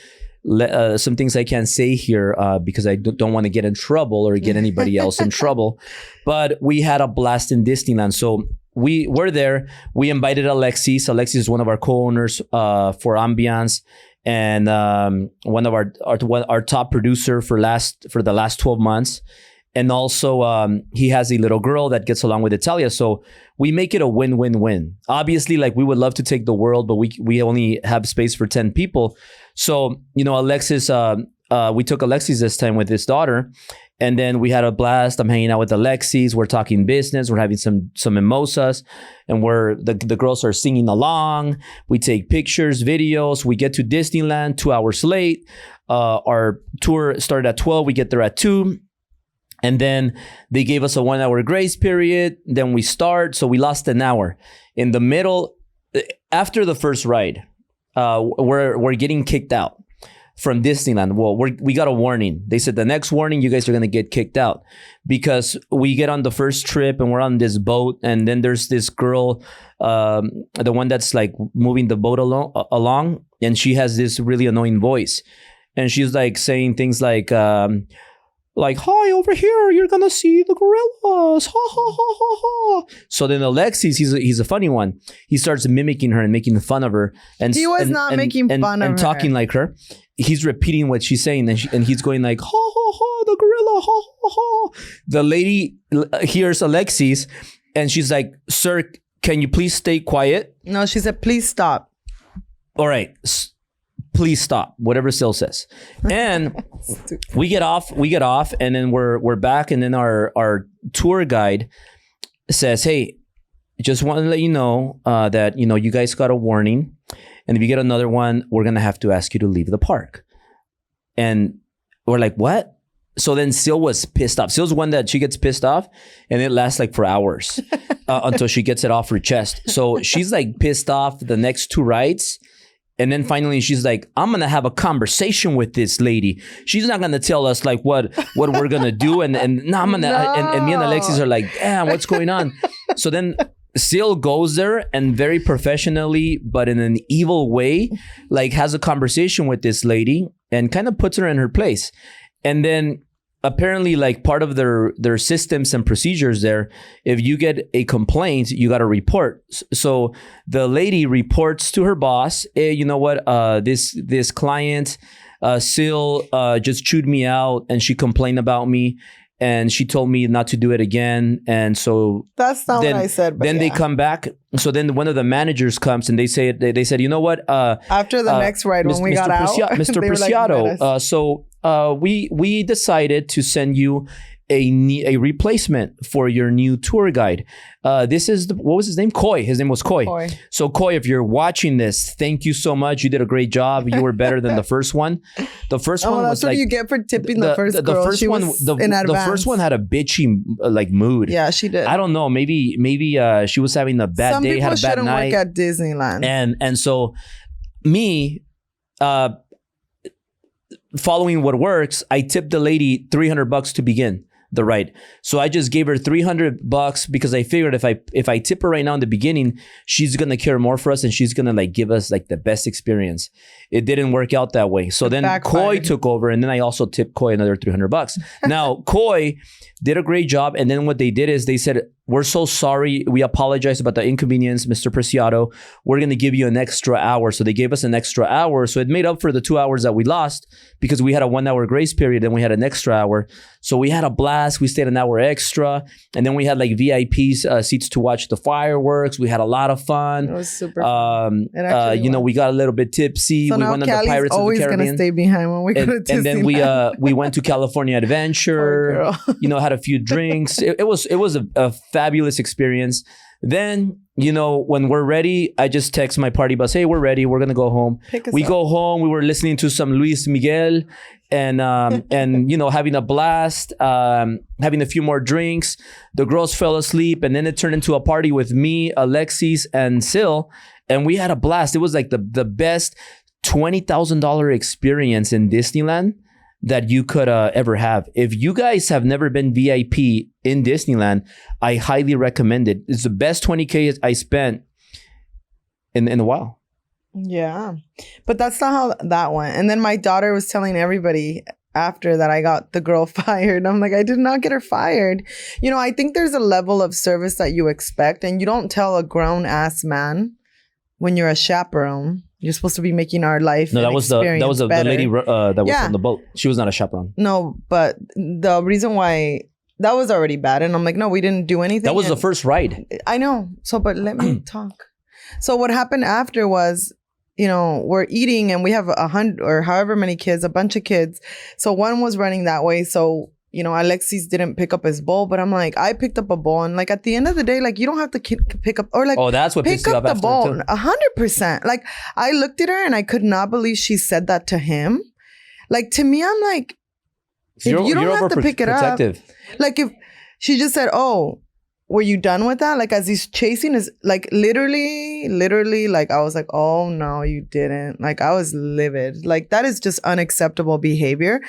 some things I can't say here because I don't want to get in trouble or get anybody else in trouble. But we had a blast in Disneyland. So we were there. We invited Alexis. Alexis is one of our co-owners for Ambiance. And one of our top producer for the last 12 months. And also, he has a little girl that gets along with Italia. So we make it a win-win-win. Obviously, like we would love to take the world, but we only have space for 10 people. So, Alexis, we took Alexis this time with his daughter. And then we had a blast. I'm hanging out with Alexis. We're talking business. We're having some mimosas. And the girls are singing along. We take pictures, videos. We get to Disneyland 2 hours late. Our tour started at 12. We get there at 2. And then they gave us a 1-hour grace period. Then we start. So we lost an hour. In the middle, after the first ride, we're getting kicked out from Disneyland. Well, we got a warning. They said the next warning, you guys are going to get kicked out because we get on the first trip and we're on this boat. And then there's this girl, the one that's like moving the boat along. And she has this really annoying voice. And she's like saying things like, hi, over here, you're gonna see the gorillas. Ha, ha, ha, ha, ha. So then Alexis, he's a funny one. He starts mimicking her and making fun of her. And he was not making fun of her. And talking like her. He's repeating what she's saying. And he's going like, ha, ha, ha, the gorilla, ha, ha, ha. The lady hears Alexis and she's like, sir, can you please stay quiet? No, she said, please stop. All right. Please stop, whatever Syl says. And we get off, and then we're back, and then our tour guide says, hey, just want to let you know that, you guys got a warning. And if you get another one, we're going to have to ask you to leave the park. And we're like, what? So then Syl was pissed off. Syl's one that she gets pissed off, and it lasts like for hours until she gets it off her chest. So she's like pissed off the next 2 rides. And then finally she's like, I'm going to have a conversation with this lady. She's not going to tell us like what we're going to do. And now I'm going to, and me and Alexis are like, damn, what's going on? So then Syl goes there and very professionally, but in an evil way, like has a conversation with this lady and kind of puts her in her place. And then apparently like part of their systems and procedures there, if you get a complaint, you got to report. So the lady reports to her boss, hey, you know what? This client, Syl, just chewed me out and she complained about me and she told me not to do it again. And so that's not what I said. But then they come back. So then one of the managers comes and they said, you know what? After the next ride, when we got out, Mr. Preciado, we decided to send you a replacement for your new tour guide. This is what was his name? Coy. His name was Coy. So Coy, if you're watching this, thank you so much. You did a great job. You were better than the first one. The first one was that's what you get for tipping the first girl. The first one had a bitchy like mood. Yeah, she did. I don't know. Maybe she was having a bad day, had a bad night. Some people shouldn't work at Disneyland. And so me, following what works, I tipped the lady $300 to begin the ride. So I just gave her $300 because I figured if I tip her right now in the beginning, she's gonna care more for us and she's gonna like give us like the best experience. It didn't work out that way. So then Coy took over, and then I also tipped Coy another $300. Now Coy did a great job, and then what they did is they said, we're so sorry. We apologize about the inconvenience, Mr. Preciado. We're going to give you an extra hour. So they gave us an extra hour. So it made up for the 2 hours that we lost because we had a 1 hour grace period and we had an extra hour. So we had a blast. We stayed an hour extra. And then we had like VIPs seats to watch the fireworks. We had a lot of fun. It was super fun. We got a little bit tipsy. So we now went on the Callie's Pirates of the always Caribbean. going to stay behind when we go to Disneyland. And then we went to California Adventure. Had a few drinks. It was a fabulous experience. Then, when we're ready, I just text my party bus, hey, we're ready. We're going to go home. We go home. We were listening to some Luis Miguel and having a blast, having a few more drinks. The girls fell asleep and then it turned into a party with me, Alexis, and Syl. And we had a blast. It was like the best $20,000 experience in Disneyland that you could ever have. If you guys have never been VIP in Disneyland, I highly recommend it. It's the best $20K I spent in a while. Yeah. But that's not how that went. And then my daughter was telling everybody after that I got the girl fired. I'm like, I did not get her fired. I think there's a level of service that you expect, and you don't tell a grown-ass man when you're a chaperone. You're supposed to be making our life. No, that was the lady that was on the boat. She was not a chaperone. No, but the reason why that was already bad, and I'm like, no, we didn't do anything. That was the first ride. I know. So, but let me talk. So what happened after was, we're eating and we have 100 or however many kids, a bunch of kids. So one was running that way. So Alexis didn't pick up his bowl, but I'm like, I picked up a bowl, and like at the end of the day, like you don't have to pick up or like that's what pick up the bowl. 100%. Like I looked at her and I could not believe she said that to him. Like to me, I'm like, if you don't have to pick it up. Like if she just said, "Oh, were you done with that?" Like as he's chasing his, like literally, like I was like, "Oh no, you didn't." Like I was livid. Like that is just unacceptable behavior.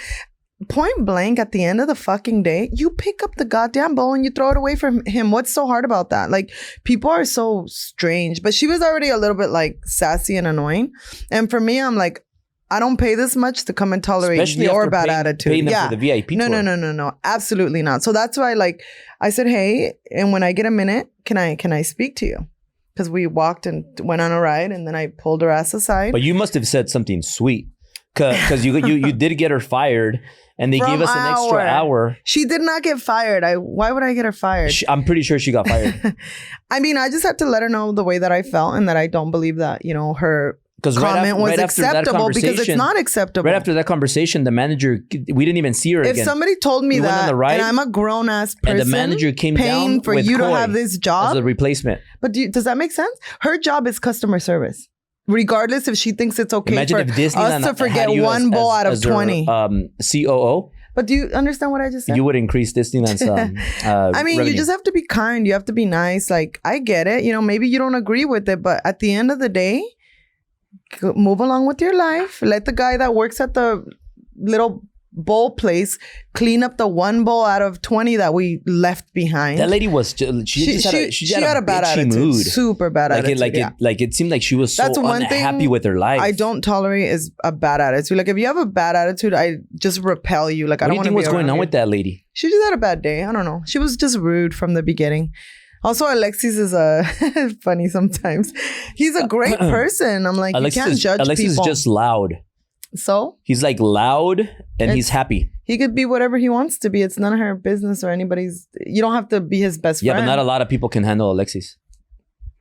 Point blank, at the end of the fucking day, you pick up the goddamn bowl and you throw it away from him. What's so hard about that? Like, people are so strange. But she was already a little bit like sassy and annoying. And for me, I'm like, I don't pay this much to come and tolerate especially your bad attitude. Paying them for the VIP tour. No, absolutely not. So that's why, like, I said, hey, and when I get a minute, can I speak to you? Because we walked and went on a ride, and then I pulled her ass aside. But you must have said something sweet, because you did get her fired. And they gave us an extra hour. She did not get fired. Why would I get her fired? I'm pretty sure she got fired. I mean, I just had to let her know the way that I felt and that I don't believe that, her comment was acceptable, because it's not acceptable. Right after that conversation, the manager, we didn't even see her again. If somebody told me that, and I'm a grown-ass person, and the manager came paying down for with you Koi to have this job. As a replacement. But does that make sense? Her job is customer service. Regardless if she thinks it's okay Imagine for if Disneyland us to forget one bowl out of 20. COO. But do you understand what I just said? You would increase Disneyland's I mean, revenue. You just have to be kind. You have to be nice. Like, I get it. Maybe you don't agree with it. But at the end of the day, move along with your life. Let the guy that works at the little bowl place clean up the one bowl out of 20 that we left behind. That lady was she had a bad attitude. Mood. Super bad attitude. It seemed like she was so unhappy with her life. I don't tolerate is a bad attitude. Like if you have a bad attitude, I just repel you. Like I don't want to be what's going on with that lady. She just had a bad day. I don't know. She was just rude from the beginning. Also, Alexis is funny sometimes. He's a great person. I'm like, you can't judge people. Alexis is just loud. So? He's like loud and he's happy. He could be whatever he wants to be. It's none of her business or anybody's. You don't have to be his best friend. Yeah, but not a lot of people can handle Alexis.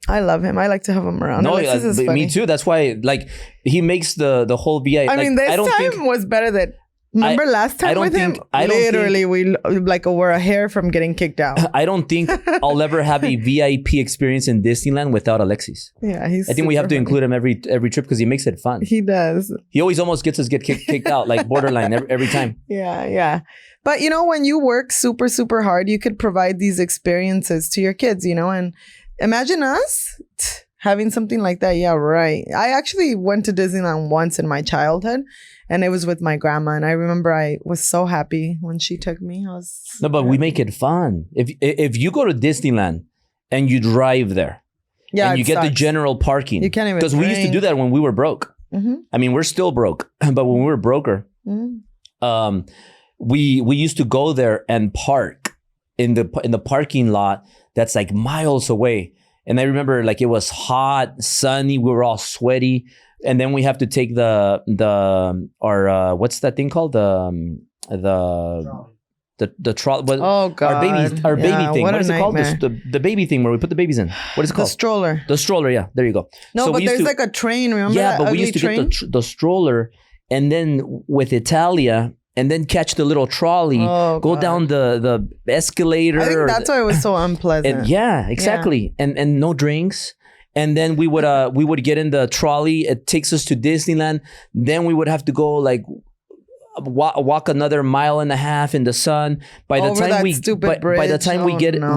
I love him. I like to have him around. No, Alexis is funny. Me too. That's why, like, he makes the whole VIP. I mean, this time was better than. Remember last time with him? Literally, we were a hair from getting kicked out. I don't think I'll ever have a VIP experience in Disneyland without Alexis. Yeah, I think we have to include him every trip because he makes it fun. He does. He always almost gets us kicked out, like borderline every time. Yeah. But when you work super, super hard, you could provide these experiences to your kids, and imagine us having something like that. Yeah, right. I actually went to Disneyland once in my childhood. And it was with my grandma. And I remember I was so happy when she took me. We make it fun. If you go to Disneyland and you drive there, and you get the general parking. You can't even because we used to do that when we were broke. Mm-hmm. I mean, we're still broke. But when we were broker, we used to go there and park in the parking lot that's like miles away. And I remember like it was hot, sunny. We were all sweaty, and then we have to take our what's that thing called the trolley. Oh God! Our baby thing. What What is it called? nightmare. The baby thing where we put the babies in. What is it The called? stroller. The stroller. Yeah, there you go. No, So but we used there's to- like a train. Remember yeah, that but we ugly used to train? get the stroller, and then with Italia, and then catch the little trolley, Oh, go God. down the escalator. I think or that's why it was so unpleasant. and yeah, exactly. And no drinks. And then we would get in the trolley. It takes us to Disneyland. Then we would have to go like walk another mile and a half in the sun. By the Over time that we stupid by the bridge. time we Oh, get no.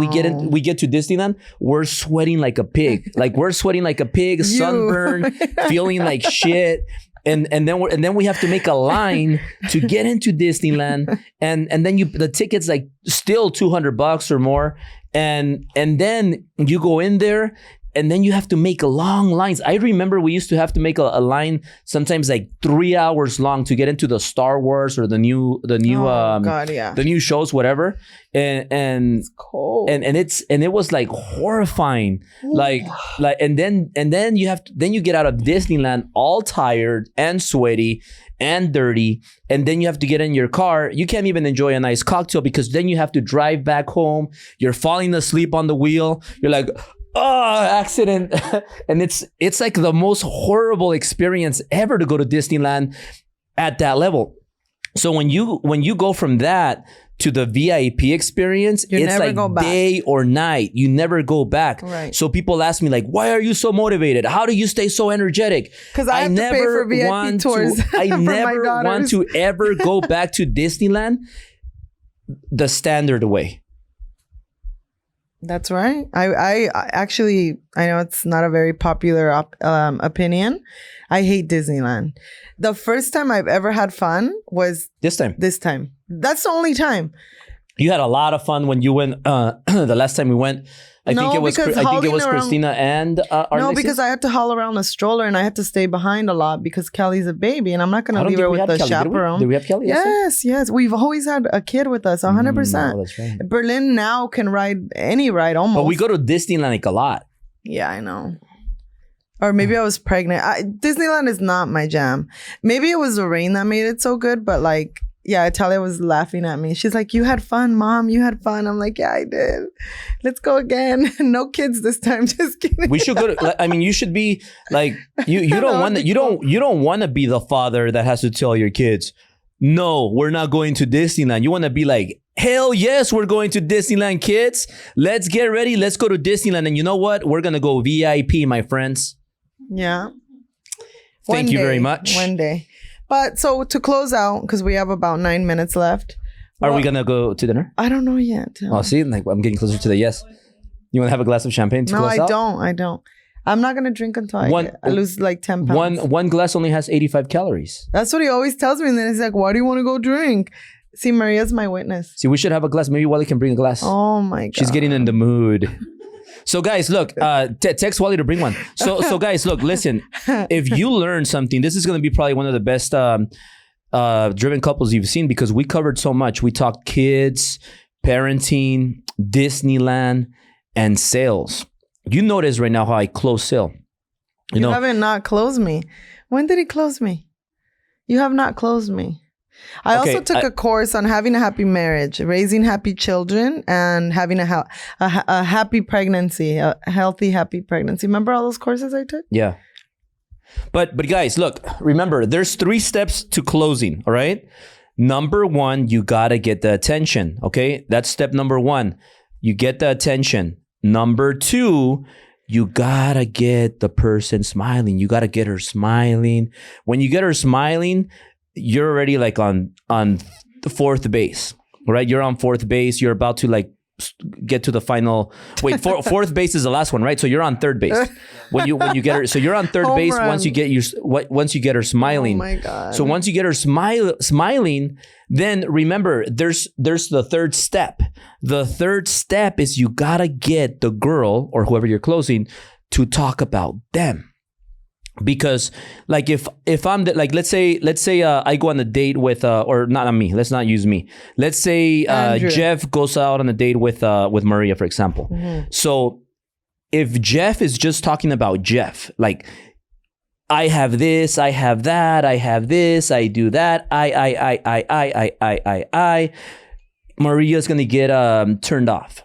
we get to Disneyland, we're sweating like a pig. Like we're sweating like a pig, sunburned, feeling like shit. And then we have to make a line to get into Disneyland, and then the ticket's like still $200 or more, and then you go in there, and then you have to make long lines. I remember we used to have to make a line sometimes like 3 hours long to get into the Star Wars or the new Oh, God, yeah. the new shows, whatever, and It's cold. and it was like horrifying, like and then you get out of Disneyland all tired and sweaty and dirty, and then you have to get in your car. You can't even enjoy a nice cocktail because then you have to drive back home. You're falling asleep on the wheel. You're like, oh, accident. And it's like the most horrible experience ever to go to Disneyland at that level. So when you go from that to the VIP experience, You it's never like go back. day or night. You never go back. Right. So people ask me like, why are you so motivated? How do you stay so energetic? 'Cause I have to pay for VIP tours I for my never want daughters. to ever go back to Disneyland the standard way. That's right. I actually, I know it's not a very popular opinion. I hate Disneyland. The first time I've ever had fun was This time. this time. That's the only time. You had a lot of fun when you went the last time we went. I think No, it was because hauling around- Christina and No, because I had to haul around a stroller and I had to stay behind a lot because Kelly's a baby and I'm not going to leave her with the chaperone. Did we have Kelly? Yes. We've always had a kid with us, 100%. Oh, that's right. Berlin now can ride any ride almost. But we go to Disneyland like a lot. Yeah, I know. Or maybe I was pregnant. Disneyland is not my jam. Maybe it was the rain that made it so good, but like, yeah, Italia was laughing at me. She's like, "You had fun, Mom. You had fun." I'm like, "Yeah, I did. Let's go again." No kids this time. Just kidding. We should go to. I mean, you should be like you. You don't want to. You don't want to be the father that has to tell your kids, "No, we're not going to Disneyland." You want to be like, "Hell yes, we're going to Disneyland, kids. Let's get ready. Let's go to Disneyland." And you know what? We're gonna go VIP, my friends. Yeah. Thank One you very day, much. One day. But so to close out, because we have about 9 minutes left. Are we well, gonna go to dinner? I don't know yet. Oh, see, like I'm getting closer to the yes. You want to have a glass of champagne to No, close I out? don't. I don't. I'm not gonna drink until I lose like 10 pounds. One glass only has 85 calories. That's what he always tells me. And then he's like, "Why do you want to go drink?" See, Maria's my witness. See, we should have a glass. Maybe Wally can bring a glass. Oh my God. She's getting in the mood. So guys, look, text Wally to bring one. So guys, look, listen. If you learn something, this is going to be probably one of the best driven couples you've seen because we covered so much. We talked kids, parenting, Disneyland, and sales. You notice right now how I close Syl. You haven't not closed me. When did he close me? You have not closed me. I also took a course on having a happy marriage, raising happy children, and having a happy pregnancy, a healthy, happy pregnancy. Remember all those courses I took? Yeah. But guys, look, remember, there's 3 steps to closing, all right? Number 1, you got to get the attention, okay? That's step number 1. You get the attention. Number 2, you got to get the person smiling. You got to get her smiling. When you get her smiling, you're already like on the 4th base, right? You're on 4th base. You're about to like get to the final. Wait, 4th base is the last one, right? So you're on 3rd base when you get her. So you're on 3rd base run. once you get her smiling. Oh my God. So once you get her smiling, then remember there's the 3rd step. The 3rd step is you gotta get the girl or whoever you're closing to talk about them. Because like if I'm like let's say I go on a date with or not on me, let's not use me. Let's say Jeff goes out on a date with Maria, for example. So if Jeff is just talking about Jeff, like I have this, I have that, I have this, I do that, I Maria's gonna get turned off.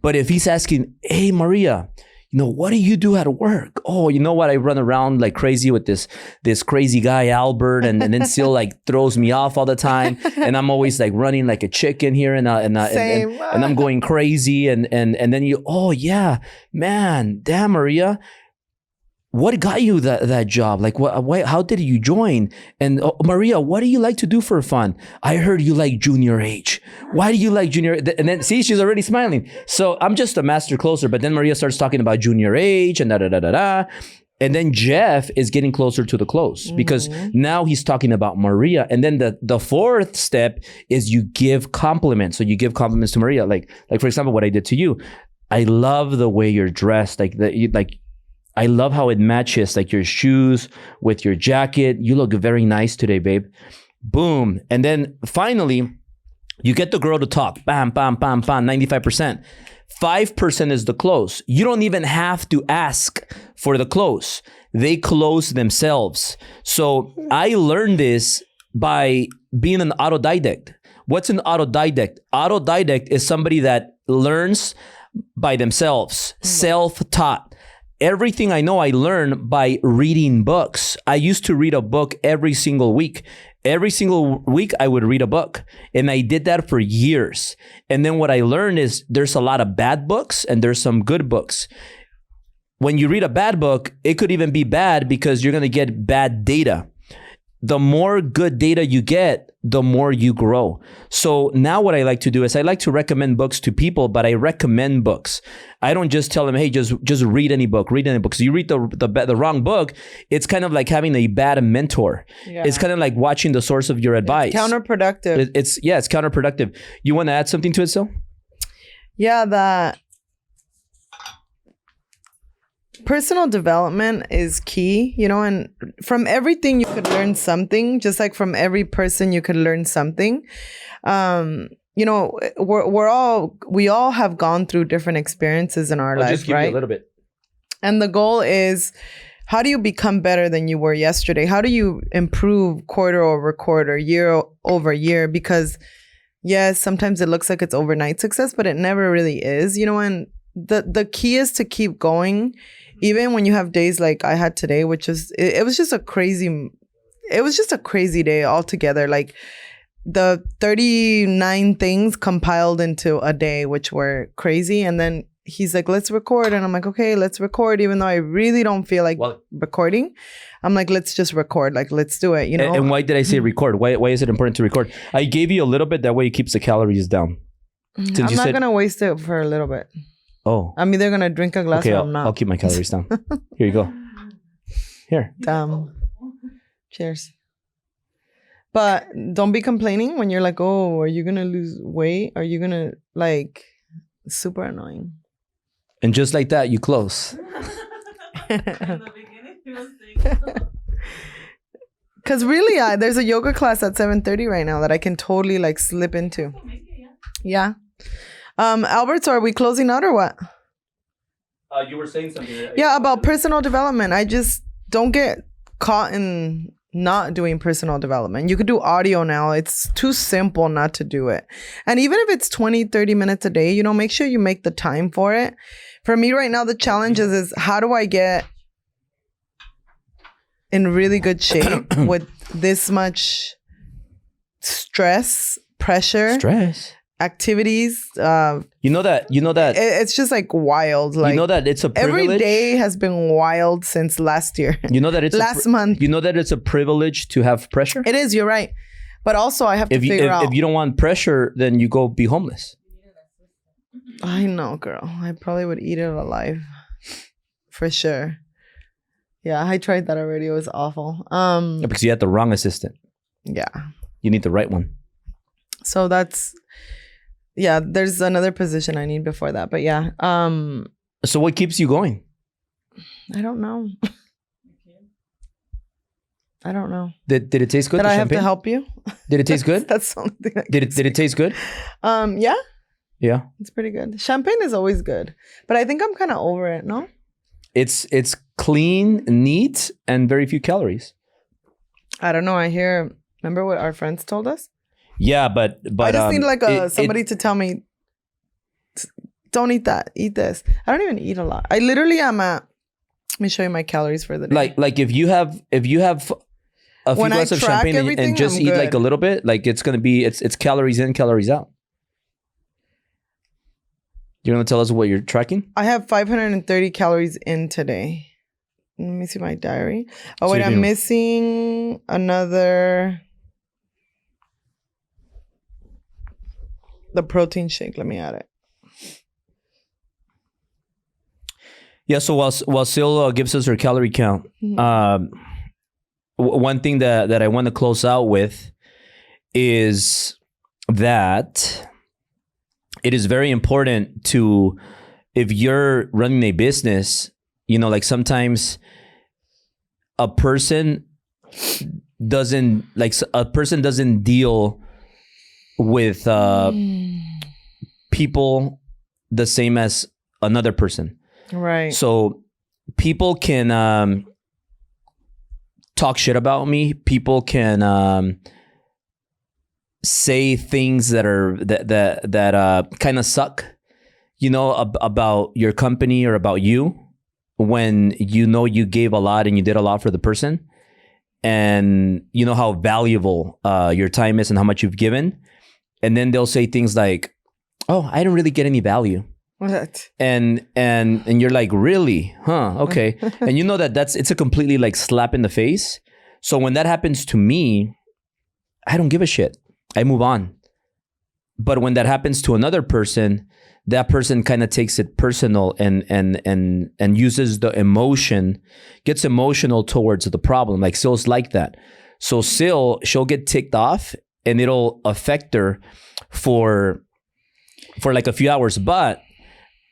But if he's asking, hey Maria, you know, what do you do at work? Oh, you know what? I run around like crazy with this crazy guy, Albert, and then Syl like throws me off all the time. And I'm always like running like a chicken here and I'm going crazy. And then you, oh yeah, man, damn Maria. What got you that job? Like, how did you join? And Maria, what do you like to do for fun? I heard you like junior H. Why do you like junior? And then see, she's already smiling. So I'm just a master closer. But then Maria starts talking about junior H and da. And then Jeff is getting closer to the close because now he's talking about Maria. And then the fourth step is you give compliments. So you give compliments to Maria. Like for example, what I did to you. I love the way you're dressed. I love how it matches like your shoes with your jacket. You look very nice today, babe. Boom. And then finally, you get the girl to talk. Bam, bam, bam, bam, 95%. 5% is the close. You don't even have to ask for the close. They close themselves. So I learned this by being an autodidact. What's an autodidact? Autodidact is somebody that learns by themselves, self-taught. Everything I know, I learn by reading books. I used to read a book every single week. Every single week, I would read a book. And I did that for years. And then what I learned is there's a lot of bad books and there's some good books. When you read a bad book, it could even be bad because you're going to get bad data. The more good data you get, the more you grow. So now what I like to do is I like to recommend books to people, but I recommend books. I don't just tell them, hey, just read any book, read any book. So you read the wrong book, it's kind of like having a bad mentor. Yeah. It's kind of like watching the source of your advice. It's counterproductive. It's counterproductive. You want to add something to it, Syl? Yeah, that personal development is key, you know, and from everything you could learn something, just like from every person you could learn something. You know, we all have gone through different experiences in our life, just give right? You a little bit. And the goal is, how do you become better than you were yesterday? How do you improve quarter over quarter, year over year? Because yes, sometimes it looks like it's overnight success, but it never really is, you know, and the key is to keep going. Even when you have days like I had today, which is, it was just a crazy day altogether. Like the 39 things compiled into a day, which were crazy. And then he's like, let's record. And I'm like, okay, let's record. Even though I really don't feel like recording, I'm like, let's just record. Like, let's do it, you know? And why did I say record? Why is it important to record? I gave you a little bit. That way it keeps the calories down. I'm not going to waste it for a little bit. Oh. I'm either going to drink a glass or I'm not. I'll keep my calories down. Here you go. Here. Cheers. But don't be complaining when you're like, oh, are you going to lose weight? Are you going to like, super annoying. And just like that, you close. In the beginning, he was saying, because really, there's a yoga class at 7:30 right now that I can totally like slip into. Yeah. Albert, so are we closing out or what? You were saying something. Yeah, about personal development. I just don't get caught in not doing personal development. You could do audio now. It's too simple not to do it. And even if it's 20, 30 minutes a day, you know, make sure you make the time for it. For me right now, the challenge is how do I get in really good shape with this much pressure, activities. You know that it's just like wild. Like, you know that it's a privilege. Every day has been wild since last year. You know that it's last month. You know that it's a privilege to have pressure. It is. You're right. But also, I have to figure out. If you don't want pressure, then you go be homeless. I know, girl. I probably would eat it alive, for sure. Yeah, I tried that already. It was awful. Because you had the wrong assistant. Yeah. You need the right one. So that's, yeah, there's another position I need before that. But yeah. So what keeps you going? I don't know. I don't know. Did it taste good? Did the I have champagne? to help you? Did it taste good? That's the only thing. Did it taste good? Yeah, Yeah. it's pretty good. Champagne is always good, but I think I'm kind of over it. No. It's clean, neat, and very few calories. I don't know. I hear. Remember what our friends told us? Yeah, but I just need like somebody to tell me. Don't eat that. Eat this. I don't even eat a lot. I literally am at. Let me show you my calories for the day. like if you have a few When I glasses of track champagne and everything, just I'm eat good. like a little bit, like it's gonna be it's calories in, calories out. You're gonna tell us what you're tracking? I have 530 calories in today. Let me see my diary. Oh, So wait, you're I'm doing- missing another. The protein shake. Let me add it. Yeah. So while Syl gives us her calorie count, one thing that I want to close out with is that it is very important to, if you're running a business, you know, like sometimes a person doesn't deal with people the same as another person. Right. So people can talk shit about me. People can say things that are that kind of suck, you know, about your company or about you, when you know you gave a lot and you did a lot for the person, and you know how valuable your time is and how much you've given, and then they'll say things like, "Oh, I didn't really get any value." What? And you're like, really? Huh? Okay. And you know it's a completely like slap in the face. So when that happens to me, I don't give a shit. I move on. But when that happens to another person, that person kind of takes it personal and uses the emotion, gets emotional towards the problem. Like Syl's like that. So she'll get ticked off and it'll affect her for like a few hours. But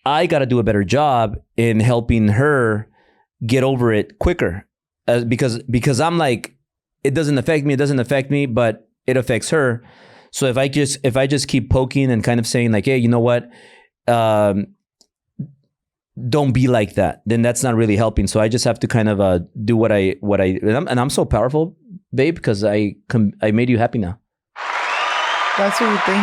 I got to do a better job in helping her get over it quicker, because I'm like, it doesn't affect me, but it affects her. So if I just keep poking and kind of saying like, hey, you know what, don't be like that, then that's not really helping. So I just have to kind of do what I and I'm so powerful, babe, because I made you happy now. That's what you think.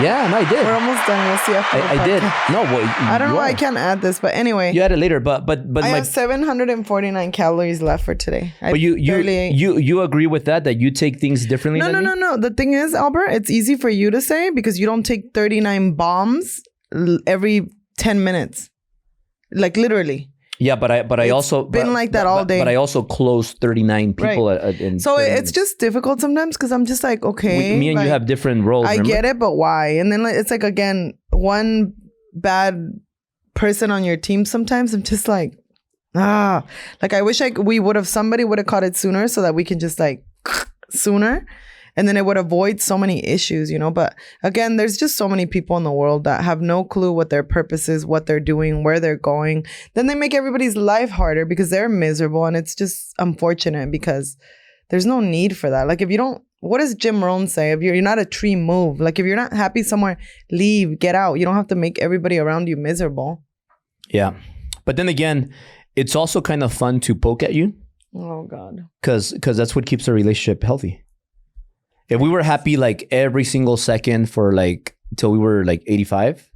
Yeah, no, I did. We're almost done. We'll see after the I did. podcast. No, well, I don't know why I can't add this, but anyway. You add it later, but I have 749 calories left for today. But you agree with that you take things differently? No. The thing is, Albert, it's easy for you to say because you don't take 39 bombs every 10 minutes. Like literally. Yeah, but I also been like that all day. But I also closed 39 people. Right. So it's just difficult sometimes because I'm just like, okay. Me and you have different roles. I get it, but why? And then it's like, again, one bad person on your team. Sometimes I'm just like, like I wish somebody would have caught it sooner so that we can just like sooner. And then it would avoid so many issues, you know. But again, there's just so many people in the world that have no clue what their purpose is, what they're doing, where they're going. Then they make everybody's life harder because they're miserable. And it's just unfortunate because there's no need for that. Like if you don't, what does Jim Rohn say? If you're not a tree, move. Like if you're not happy somewhere, leave, get out. You don't have to make everybody around you miserable. Yeah. But then again, it's also kind of fun to poke at you. Oh, God. Because that's what keeps a relationship healthy. If we were happy like every single second for like till we were like 85,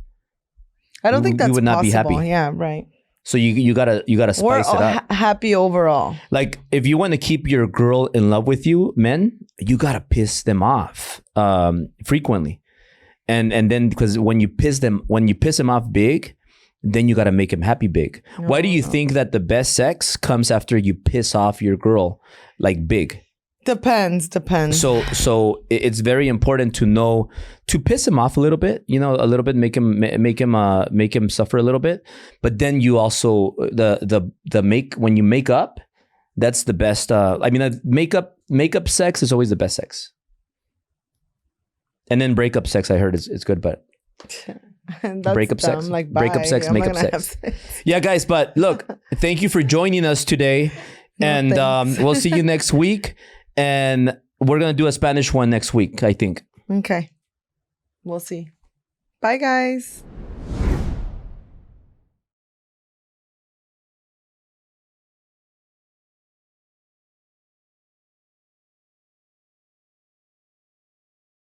I don't think that's we would not possible. be happy. Yeah, right. So you gotta spice it up. Happy overall. Like if you want to keep your girl in love with you, men, you gotta piss them off frequently, and then because when you piss them off big, then you gotta make them happy big. Why do you think that the best sex comes after you piss off your girl like big? Depends. So it's very important to know to piss him off a little bit, you know, a little bit, make him suffer a little bit. But then you also when you make up, that's the best. Makeup sex is always the best sex. And then breakup sex, I heard is good, but breakup dumb. sex, like breakup sex, makeup sex. Yeah, guys. But look, thank you for joining us today. And thanks. we'll see you next week. And we're going to do a Spanish one next week, I think. Okay. We'll see. Bye, guys.